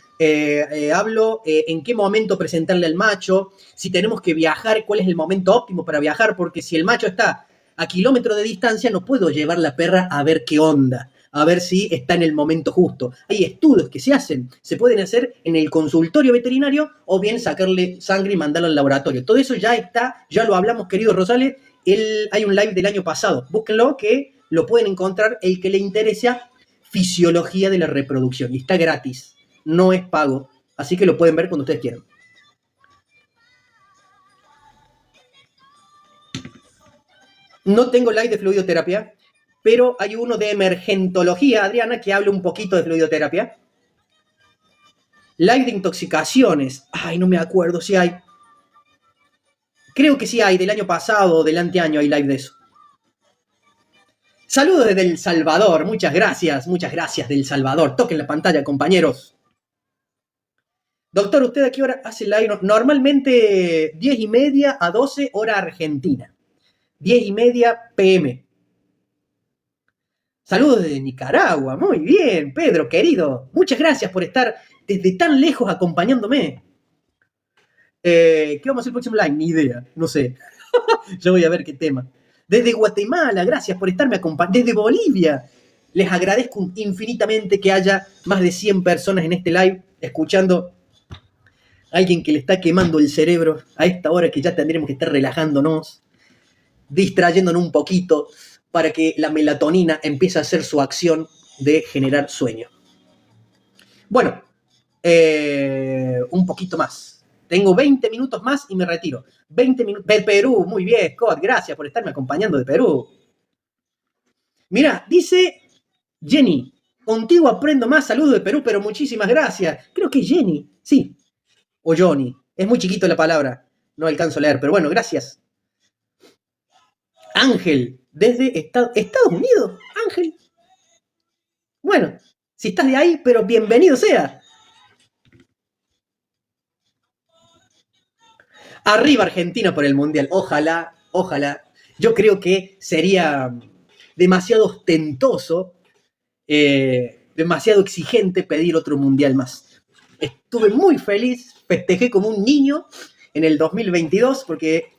Hablo en qué momento presentarle al macho, si tenemos que viajar, cuál es el momento óptimo para viajar, porque si el macho está a kilómetros de distancia, no puedo llevar la perra a ver qué onda, a ver si está en el momento justo. Hay estudios que se pueden hacer en el consultorio veterinario o bien sacarle sangre y mandarlo al laboratorio. Todo eso ya está, ya lo hablamos, querido Rosales. Hay un live del año pasado. Búsquenlo, que lo pueden encontrar, el que le interesa fisiología de la reproducción. Y está gratis, no es pago. Así que lo pueden ver cuando ustedes quieran. No tengo live de fluidoterapia, pero hay uno de emergentología, Adriana, que habla un poquito de fluidoterapia. Live de intoxicaciones. Ay, no me acuerdo si hay. Creo que sí hay, del año pasado o del anteaño hay live de eso. Saludos desde El Salvador. Muchas gracias del Salvador. Toquen la pantalla, compañeros. Doctor, ¿usted a qué hora hace live? Normalmente 10:30 a 12 hora argentina. 10:30 PM. Saludos desde Nicaragua. Muy bien, Pedro, querido. Muchas gracias por estar desde tan lejos acompañándome. ¿Qué vamos a hacer el próximo live? Ni idea, no sé. Yo voy a ver qué tema. Desde Guatemala, gracias por estarme acompañando. Desde Bolivia, les agradezco infinitamente que haya más de 100 personas en este live escuchando a alguien que le está quemando el cerebro a esta hora que ya tendremos que estar relajándonos, distrayéndonos un poquito para que la melatonina empiece a hacer su acción de generar sueño. Bueno, un poquito más. Tengo 20 minutos más y me retiro. 20 minutos. Perú, muy bien, Scott. Gracias por estarme acompañando de Perú. Mira, dice Jenny, contigo aprendo más. Saludos de Perú, pero muchísimas gracias. Creo que es Jenny, sí. O Johnny. Es muy chiquito la palabra. No alcanzo a leer, pero bueno, gracias. Ángel, desde Estados Unidos. Ángel. Bueno, si estás de ahí, pero bienvenido sea. Arriba Argentina por el Mundial. Ojalá, ojalá. Yo creo que sería demasiado ostentoso, demasiado exigente pedir otro Mundial más. Estuve muy feliz, festejé como un niño en el 2022 porque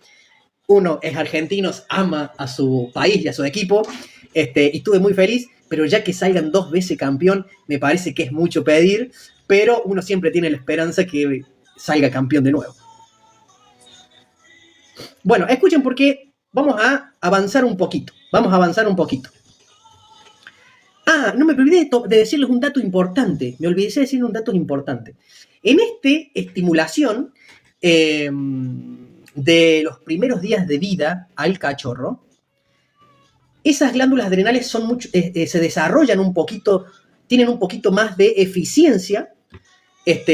uno es argentino, ama a su país y a su equipo, y estuve muy feliz, pero ya que salgan 2 veces campeón, me parece que es mucho pedir, pero uno siempre tiene la esperanza que salga campeón de nuevo. Bueno, escuchen porque vamos a avanzar un poquito. Ah, no me olvidé de decirles un dato importante. En estimulación de los primeros días de vida al cachorro, esas glándulas adrenales se desarrollan un poquito, tienen un poquito más de eficiencia,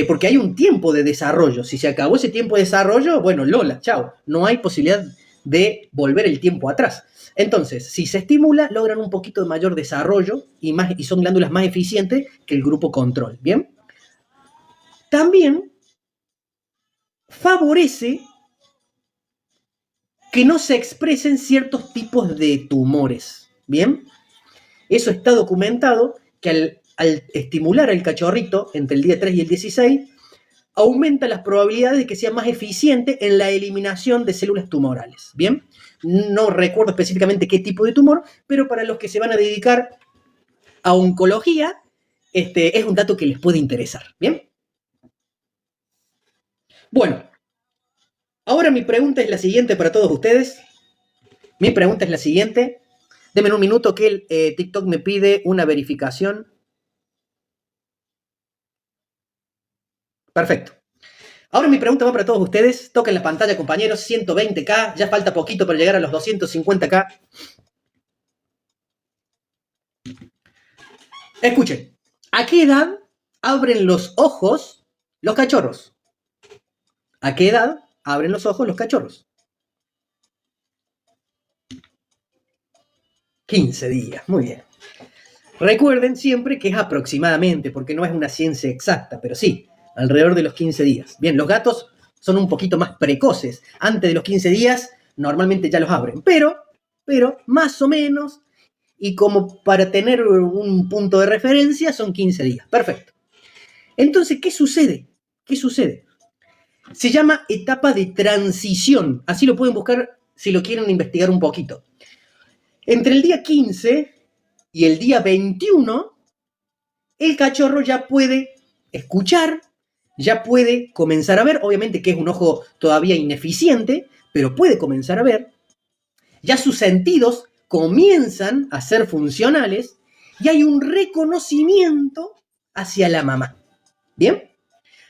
porque hay un tiempo de desarrollo. Si se acabó ese tiempo de desarrollo, bueno, Lola, chao. No hay posibilidad de volver el tiempo atrás. Entonces, si se estimula, logran un poquito de mayor desarrollo y son glándulas más eficientes que el grupo control. ¿Bien? También favorece que no se expresen ciertos tipos de tumores. ¿Bien? Eso está documentado que al estimular al cachorrito entre el día 3 y el 16, aumenta las probabilidades de que sea más eficiente en la eliminación de células tumorales. ¿Bien? No recuerdo específicamente qué tipo de tumor, pero para los que se van a dedicar a oncología, es un dato que les puede interesar. ¿Bien? Bueno, ahora mi pregunta es la siguiente para todos ustedes. Mi pregunta es la siguiente. Denme un minuto que el TikTok me pide una verificación. Perfecto. Ahora mi pregunta va para todos ustedes. Toquen la pantalla, compañeros. 120K. Ya falta poquito para llegar a los 250K. Escuchen. ¿A qué edad abren los ojos los cachorros? ¿A qué edad abren los ojos los cachorros? 15 días. Muy bien. Recuerden siempre que es aproximadamente, porque no es una ciencia exacta, pero sí, alrededor de los 15 días. Bien, los gatos son un poquito más precoces. Antes de los 15 días, normalmente ya los abren. Pero más o menos, y como para tener un punto de referencia, son 15 días. Perfecto. Entonces, ¿qué sucede? ¿Qué sucede? Se llama etapa de transición. Así lo pueden buscar si lo quieren investigar un poquito. Entre el día 15 y el día 21, el cachorro ya puede escuchar, ya puede comenzar a ver, obviamente que es un ojo todavía ineficiente, pero puede comenzar a ver. Ya sus sentidos comienzan a ser funcionales y hay un reconocimiento hacia la mamá. ¿Bien?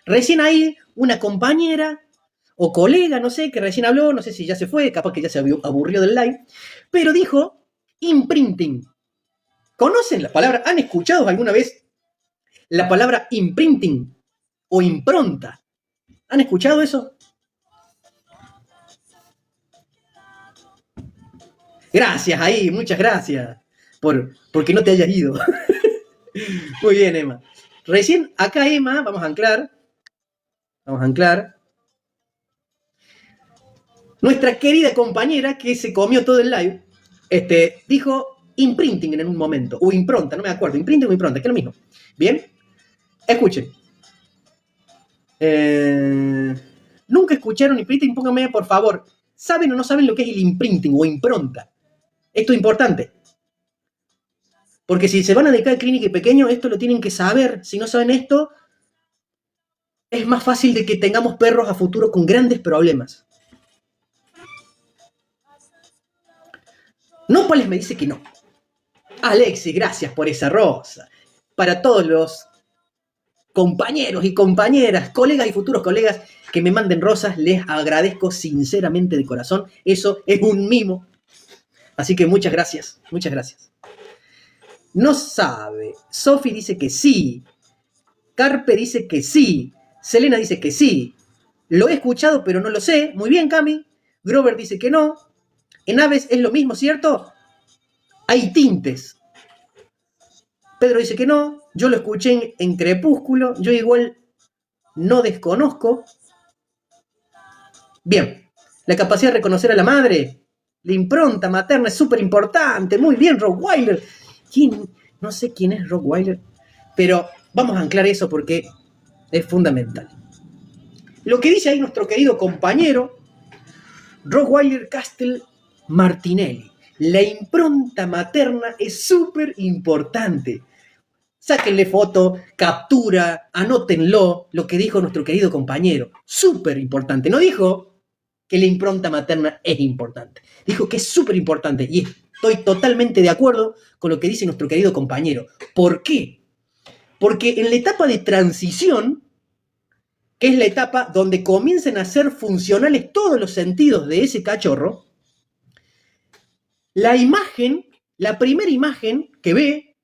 Recién ahí una compañera o colega, no sé, que recién habló, no sé si ya se fue, capaz que ya se aburrió del live, pero dijo imprinting. ¿Conocen la palabra? ¿Han escuchado alguna vez la palabra imprinting o impronta? ¿Han escuchado eso? Gracias, ahí, muchas gracias porque no te hayas ido. Muy bien, Emma. Recién acá, Emma, vamos a anclar. Nuestra querida compañera que se comió todo el live, dijo imprinting en un momento, o impronta, no me acuerdo, imprinting o impronta, que es lo mismo. Bien, escuchen. Nunca escucharon imprinting, pónganme por favor. ¿Saben o no saben lo que es el imprinting o impronta? Esto es importante. Porque si se van a dedicar a clínica y pequeño, esto lo tienen que saber. Si no saben esto, es más fácil de que tengamos perros a futuro con grandes problemas. Nópoles me dice que no. Alexis, gracias por esa rosa. Para todos los compañeros y compañeras, colegas y futuros colegas que me manden rosas, les agradezco sinceramente de corazón. Eso es un mimo. Así que muchas gracias, muchas gracias. No sabe. Sofi dice que sí. Carpe dice que sí. Selena dice que sí. Lo he escuchado, pero no lo sé. Muy bien, Cami. Grover dice que no. En aves es lo mismo, ¿cierto? Hay tintes. Pedro dice que no. Yo lo escuché en Crepúsculo. Yo igual no desconozco. Bien. La capacidad de reconocer a la madre. La impronta materna es súper importante. Muy bien, Rottweiler. ¿Quién? No sé quién es Rottweiler. Pero vamos a anclar eso porque es fundamental. Lo que dice ahí nuestro querido compañero Rottweiler Castle Martinelli. La impronta materna es súper importante. Sáquenle foto, captura, anótenlo, lo que dijo nuestro querido compañero. Súper importante. No dijo que la impronta materna es importante. Dijo que es súper importante. Y estoy totalmente de acuerdo con lo que dice nuestro querido compañero. ¿Por qué? Porque en la etapa de transición, que es la etapa donde comienzan a ser funcionales todos los sentidos de ese cachorro, la imagen, la primera imagen que ve,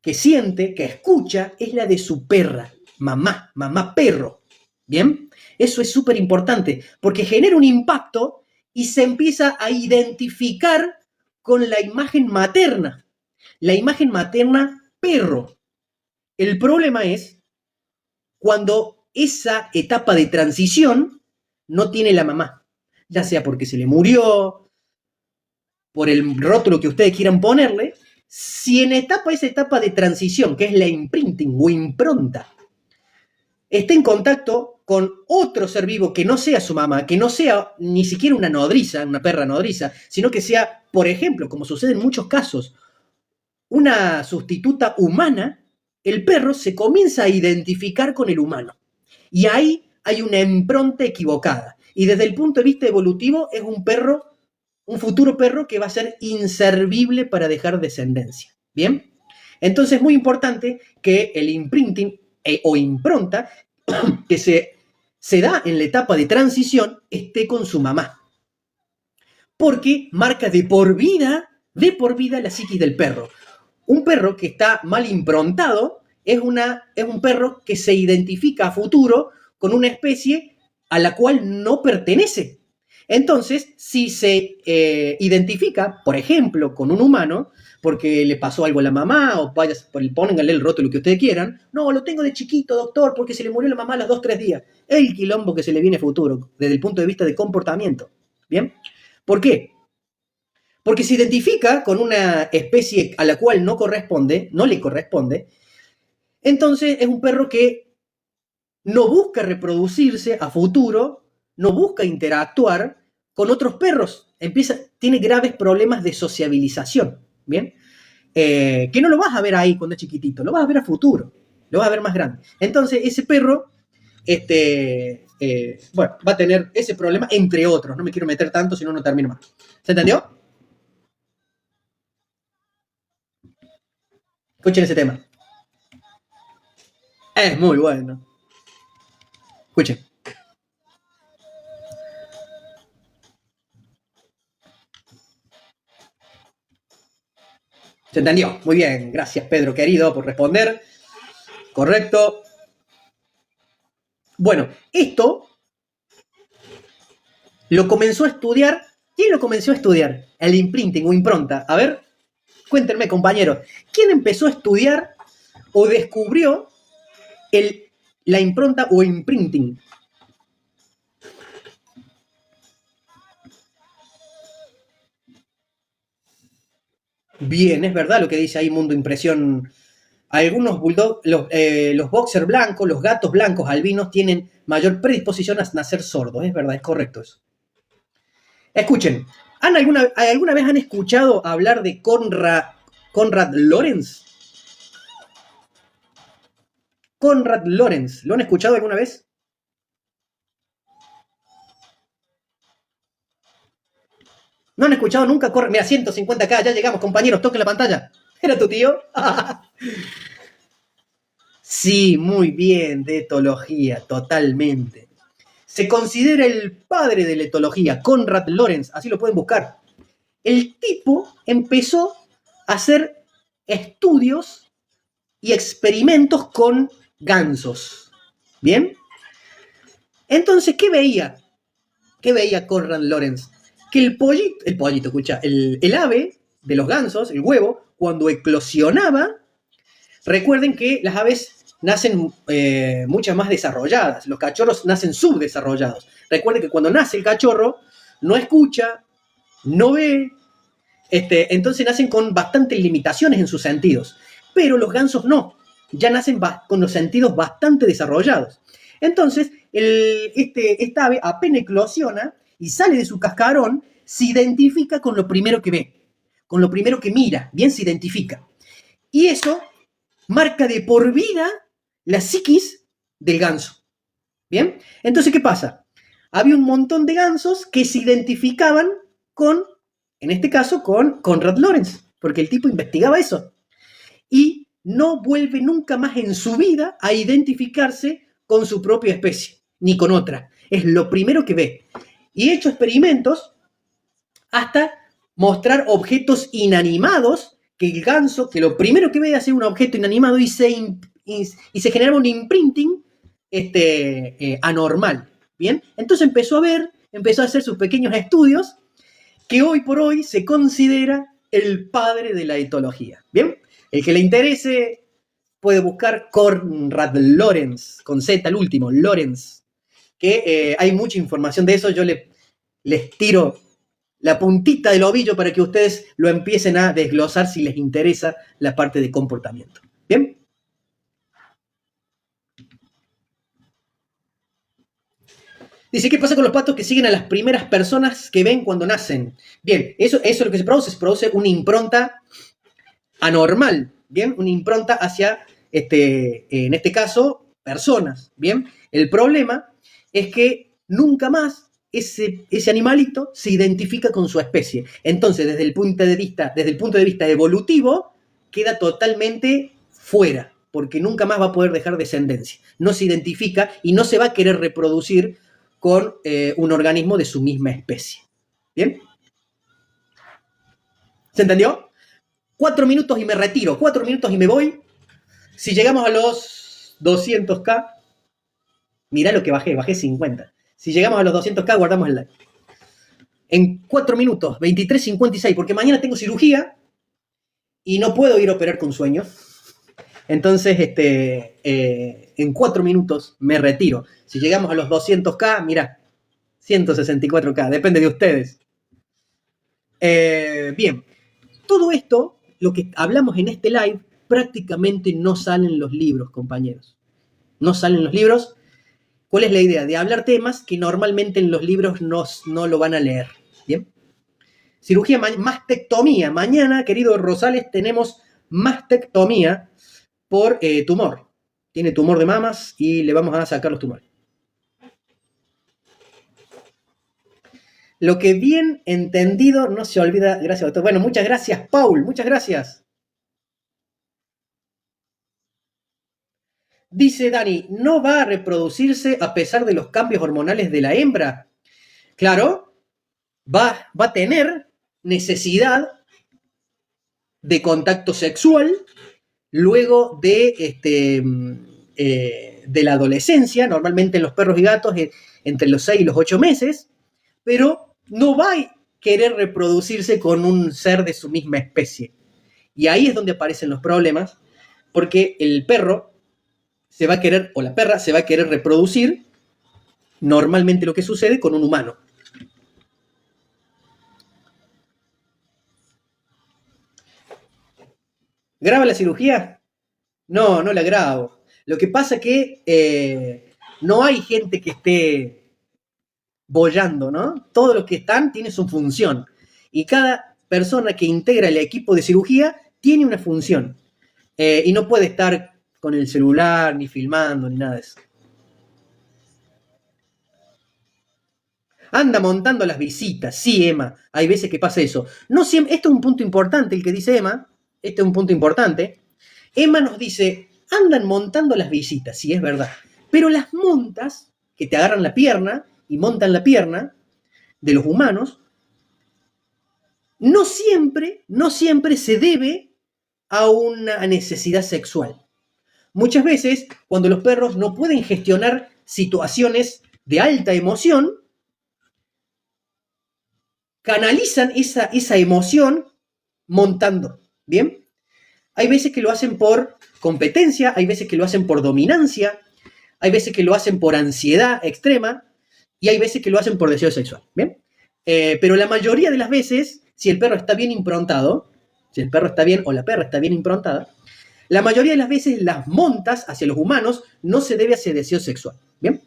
que siente, que escucha, es la de su perra, mamá perro. ¿Bien? Eso es súper importante, porque genera un impacto y se empieza a identificar con la imagen materna. La imagen materna perro. El problema es cuando esa etapa de transición no tiene la mamá, ya sea porque se le murió, por el rótulo que ustedes quieran ponerle, si en esa etapa de transición, que es la imprinting o impronta, está en contacto con otro ser vivo que no sea su mamá, que no sea ni siquiera una nodriza, una perra nodriza, sino que sea, por ejemplo, como sucede en muchos casos, una sustituta humana, el perro se comienza a identificar con el humano. Y ahí hay una impronta equivocada. Y desde el punto de vista evolutivo es un perro, un futuro perro que va a ser inservible para dejar descendencia. ¿Bien? Entonces es muy importante que el imprinting o impronta que se da en la etapa de transición esté con su mamá. Porque marca de por vida la psiquis del perro. Un perro que está mal improntado es un perro que se identifica a futuro con una especie a la cual no pertenece. Entonces, si se identifica, por ejemplo, con un humano, porque le pasó algo a la mamá, o vaya, pónganle el rótulo que ustedes quieran, no, lo tengo de chiquito, doctor, porque se le murió la mamá a los 2 o 3 días. El quilombo que se le viene a futuro, desde el punto de vista de comportamiento. ¿Bien? ¿Por qué? Porque se identifica con una especie a la cual no le corresponde, entonces es un perro que no busca reproducirse a futuro, no busca interactuar con otros perros, tiene graves problemas de sociabilización, ¿bien? Que no lo vas a ver ahí cuando es chiquitito, lo vas a ver a futuro, lo vas a ver más grande. Entonces ese perro, va a tener ese problema, entre otros, no me quiero meter tanto, si no, no termino más. ¿Se entendió? Escuchen ese tema. Es muy bueno. Escuchen. ¿Se entendió? Muy bien. Gracias, Pedro, querido, por responder. Correcto. Bueno, esto lo comenzó a estudiar. ¿Quién lo comenzó a estudiar? El imprinting o impronta. A ver, cuéntenme, compañeros. ¿Quién empezó a estudiar o descubrió la impronta o imprinting? Bien, es verdad lo que dice ahí Mundo Impresión. Algunos bulldog, los boxer blancos, los gatos blancos albinos tienen mayor predisposición a nacer sordos. Es verdad, es correcto eso. Escuchen, ¿alguna vez han escuchado hablar de Konrad Lorenz? Konrad Lorenz, ¿lo han escuchado alguna vez? ¿No han escuchado nunca? Mira, 150K, ya llegamos, compañeros, toquen la pantalla. ¿Era tu tío? Sí, muy bien, de etología, totalmente. Se considera el padre de la etología, Konrad Lorenz, así lo pueden buscar. El tipo empezó a hacer estudios y experimentos con gansos. ¿Bien? Entonces, ¿qué veía? ¿Qué veía Konrad Lorenz? Que el pollito, escucha, el ave de los gansos, el huevo, cuando eclosionaba, recuerden que las aves nacen muchas más desarrolladas, los cachorros nacen subdesarrollados. Recuerden que cuando nace el cachorro, no escucha, no ve, entonces nacen con bastantes limitaciones en sus sentidos. Pero los gansos no, ya nacen con los sentidos bastante desarrollados. Entonces, esta ave apenas eclosiona y sale de su cascarón, se identifica con lo primero que ve, con lo primero que mira, bien se identifica. Y eso marca de por vida la psiquis del ganso. ¿Bien? Entonces, ¿qué pasa? Había un montón de gansos que se identificaban con, en este caso, con Konrad Lorenz, porque el tipo investigaba eso. Y no vuelve nunca más en su vida a identificarse con su propia especie, ni con otra. Es lo primero que ve. Y he hecho experimentos hasta mostrar objetos inanimados, que el ganso, que lo primero que ve es un objeto inanimado y se genera un imprinting anormal. ¿Bien? Entonces empezó a hacer sus pequeños estudios, que hoy por hoy se considera el padre de la etología. ¿Bien? El que le interese puede buscar Konrad Lorenz, con Z al último, Lorenz, que hay mucha información de eso. Yo les tiro la puntita del ovillo para que ustedes lo empiecen a desglosar si les interesa la parte de comportamiento. ¿Bien? Dice, ¿qué pasa con los patos que siguen a las primeras personas que ven cuando nacen? Bien, eso es lo que se produce una anormal, ¿bien? Una impronta hacia, en este caso, personas, ¿bien? El problema es que nunca más ese animalito se identifica con su especie. Entonces, desde el punto de vista evolutivo, queda totalmente fuera, porque nunca más va a poder dejar descendencia. No se identifica y no se va a querer reproducir con un organismo de su misma especie. ¿Bien? ¿Se entendió? 4 minutos y me retiro, 4 minutos y me voy. Si llegamos a los 200K, mirá lo que bajé 50. Si llegamos a los 200K, guardamos el like. En 4 minutos, 23:56, porque mañana tengo cirugía y no puedo ir a operar con sueño. Entonces, en 4 minutos me retiro. Si llegamos a los 200K, mirá, 164K, depende de ustedes. Bien, todo esto, lo que hablamos en este live, prácticamente no sale en los libros, compañeros. No salen los libros. ¿Cuál es la idea? De hablar temas que normalmente en los libros no lo van a leer. ¿Bien? Cirugía, mastectomía. Mañana, querido Rosales, tenemos mastectomía por tumor. Tiene tumor de mamas y le vamos a sacar los tumores. Lo que bien entendido no se olvida. Gracias, doctor. Bueno, muchas gracias, Paul. Muchas gracias. Dice Dani, ¿no va a reproducirse a pesar de los cambios hormonales de la hembra? Claro, va a tener necesidad de contacto sexual luego de la adolescencia, normalmente en los perros y gatos entre los 6 y los 8 meses, pero no va a querer reproducirse con un ser de su misma especie. Y ahí es donde aparecen los problemas, porque el perro se va a querer, o la perra se va a querer reproducir, normalmente lo que sucede con un humano. ¿Graba la cirugía? No, no la grabo. Lo que pasa es que no hay gente que esté boyando, ¿no? Todos los que están tienen su función. Y cada persona que integra el equipo de cirugía tiene una función. Y no puede estar con el celular, ni filmando, ni nada de eso. Anda montando las visitas. Sí, Emma, hay veces que pasa eso. No siempre, esto es un punto importante, el que dice Emma. Este es un punto importante. Emma nos dice, andan montando las visitas, sí, es verdad. Pero las montas, que te agarran la pierna y montan la pierna de los humanos, no siempre se debe a una necesidad sexual. Muchas veces, cuando los perros no pueden gestionar situaciones de alta emoción, canalizan esa emoción montando, ¿bien? Hay veces que lo hacen por competencia, hay veces que lo hacen por dominancia, hay veces que lo hacen por ansiedad extrema y hay veces que lo hacen por deseo sexual, ¿bien? Pero la mayoría de las veces, si el perro está bien improntado, si el perro está bien o la perra está bien improntada, la mayoría de las veces las montas hacia los humanos no se debe a ese deseo sexual, ¿bien?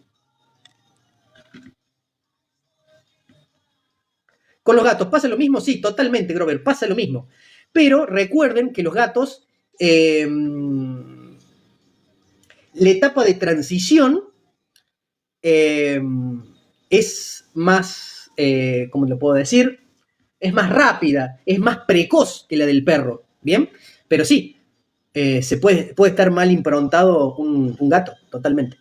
Con los gatos, ¿pasa lo mismo? Sí, totalmente, Grover, pasa lo mismo. Pero recuerden que los gatos, la etapa de transición es más, ¿cómo lo puedo decir? Es más rápida, es más precoz que la del perro, ¿bien? Pero sí, se puede estar mal improntado un gato, totalmente.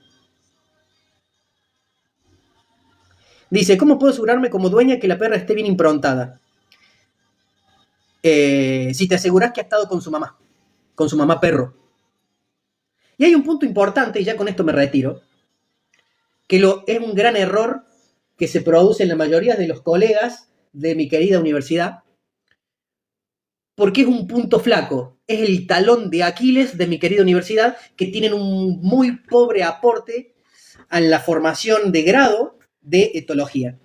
Dice, ¿cómo puedo asegurarme como dueña que la perra esté bien improntada? Si te aseguras que ha estado con su mamá perro. Y hay un punto importante, y ya con esto me retiro, que es un gran error que se produce en la mayoría de los colegas de mi querida universidad, porque es un punto flaco, es el talón de Aquiles de mi querida universidad, que tienen un muy pobre aporte en la formación de grado de etología.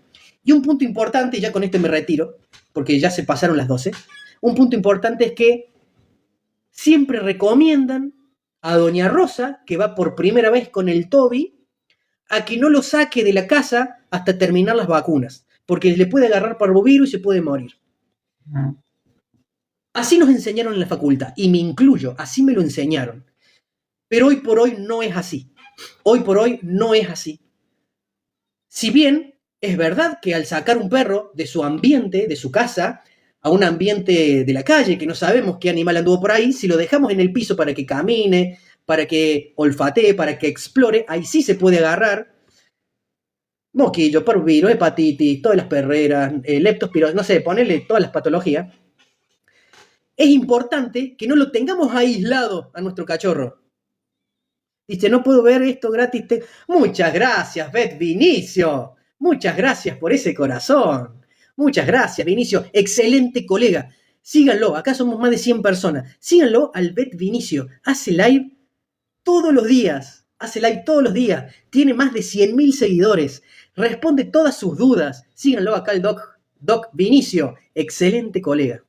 Y un punto importante, y ya con este me retiro, porque ya se pasaron las 12, un punto importante es que siempre recomiendan a doña Rosa, que va por primera vez con el Toby, a que no lo saque de la casa hasta terminar las vacunas, porque le puede agarrar parvovirus y se puede morir. Así nos enseñaron en la facultad, y me incluyo, así me lo enseñaron. Pero hoy por hoy no es así. Hoy por hoy no es así. Si bien es verdad que al sacar un perro de su ambiente, de su casa, a un ambiente de la calle, que no sabemos qué animal anduvo por ahí, si lo dejamos en el piso para que camine, para que olfatee, para que explore, ahí sí se puede agarrar moquillo, parvovirus, hepatitis, todas las perreras, leptospirosis, no sé, ponerle todas las patologías. Es importante que no lo tengamos aislado a nuestro cachorro. Dice, no puedo ver esto gratis. Muchas gracias, Bet Vinicio. Muchas gracias por ese corazón. Muchas gracias, Vinicio. Excelente colega. Síganlo, acá somos más de 100 personas. Síganlo al Bet Vinicio. Hace live todos los días. Tiene más de 100.000 seguidores. Responde todas sus dudas. Síganlo acá al Doc Vinicio. Excelente colega.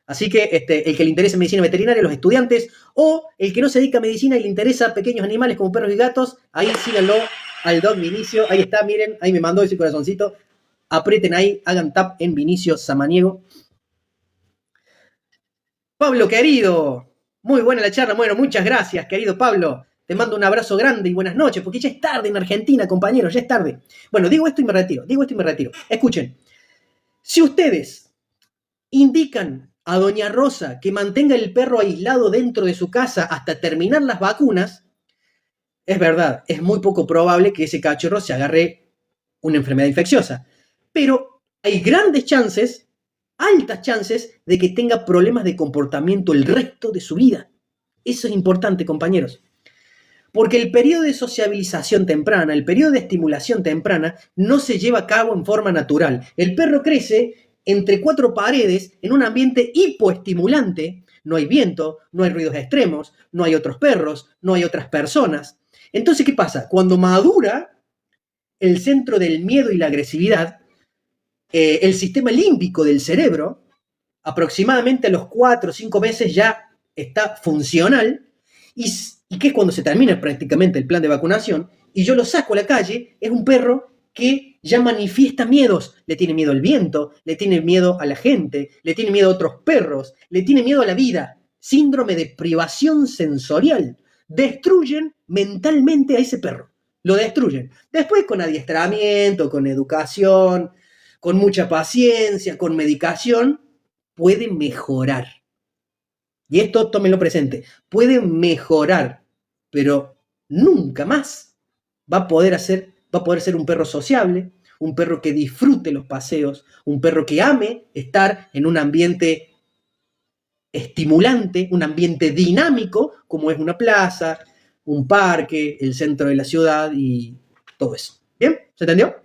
Así que el que le interese medicina veterinaria, los estudiantes, o el que no se dedica a medicina y le interesa pequeños animales como perros y gatos, ahí síganlo al Doc Vinicio. Ahí está, miren, ahí me mandó ese corazoncito. Aprieten ahí, hagan tap en Vinicio Samaniego. Pablo, querido, muy buena la charla. Bueno, muchas gracias, querido Pablo. Te mando un abrazo grande y buenas noches, porque ya es tarde en Argentina, compañeros, ya es tarde. Bueno, digo esto y me retiro. Escuchen, si ustedes indican a doña Rosa que mantenga el perro aislado dentro de su casa hasta terminar las vacunas, es verdad, es muy poco probable que ese cachorro se agarre una enfermedad infecciosa. Pero hay grandes chances, altas chances, de que tenga problemas de comportamiento el resto de su vida. Eso es importante, compañeros. Porque el periodo de sociabilización temprana, el periodo de estimulación temprana, no se lleva a cabo en forma natural. El perro crece entre 4 paredes en un ambiente hipoestimulante. No hay viento, no hay ruidos extremos, no hay otros perros, no hay otras personas. Entonces, ¿qué pasa? Cuando madura el centro del miedo y la agresividad, el sistema límbico del cerebro, aproximadamente a los 4 o 5 meses ya está funcional, y que es cuando se termina prácticamente el plan de vacunación, y yo lo saco a la calle, es un perro que ya manifiesta miedos. Le tiene miedo al viento, le tiene miedo a la gente, le tiene miedo a otros perros, le tiene miedo a la vida. Síndrome de privación sensorial. Destruyen mentalmente a ese perro. Lo destruyen. Después con adiestramiento, con educación, con mucha paciencia, con medicación, puede mejorar. Y esto tómenlo presente. Puede mejorar, pero nunca más va a poder ser un perro sociable, un perro que disfrute los paseos, un perro que ame estar en un ambiente estimulante, un ambiente dinámico, como es una plaza, un parque, el centro de la ciudad y todo eso. ¿Bien? ¿Se entendió?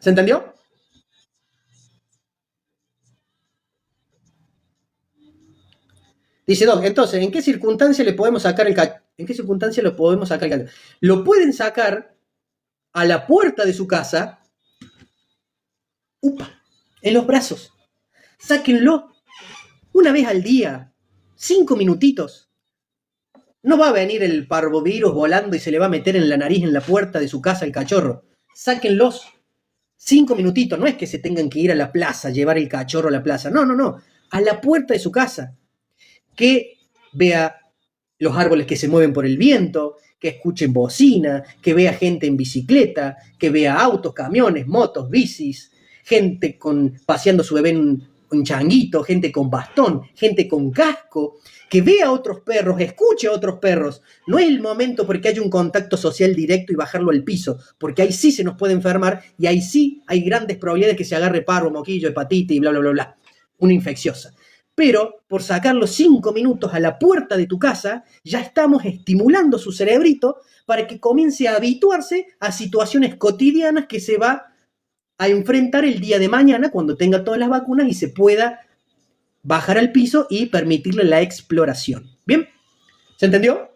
¿Se entendió? Dice Doc, entonces, ¿en qué circunstancia le podemos sacar el cachorro? ¿En qué circunstancia lo podemos sacar el cachorro? Lo pueden sacar a la puerta de su casa, en los brazos. Sáquenlo una vez al día, 5 minutitos. No va a venir el parvovirus volando y se le va a meter en la nariz en la puerta de su casa el cachorro. Sáquenlos 5 minutitos. No es que se tengan que ir a la plaza, llevar el cachorro a la plaza. No. A la puerta de su casa. Que vea los árboles que se mueven por el viento, que escuchen bocina, que vea gente en bicicleta, que vea autos, camiones, motos, bicis, gente paseando su bebé en un changuito, gente con bastón, gente con casco, que vea a otros perros, escuche a otros perros. No es el momento porque haya un contacto social directo y bajarlo al piso, porque ahí sí se nos puede enfermar y ahí sí hay grandes probabilidades de que se agarre parvo, moquillo, hepatitis y bla, bla, bla, bla, una infecciosa. Pero por sacarlo 5 minutos a la puerta de tu casa, ya estamos estimulando su cerebrito para que comience a habituarse a situaciones cotidianas que se va a enfrentar el día de mañana cuando tenga todas las vacunas y se pueda bajar al piso y permitirle la exploración. ¿Bien? ¿Se entendió?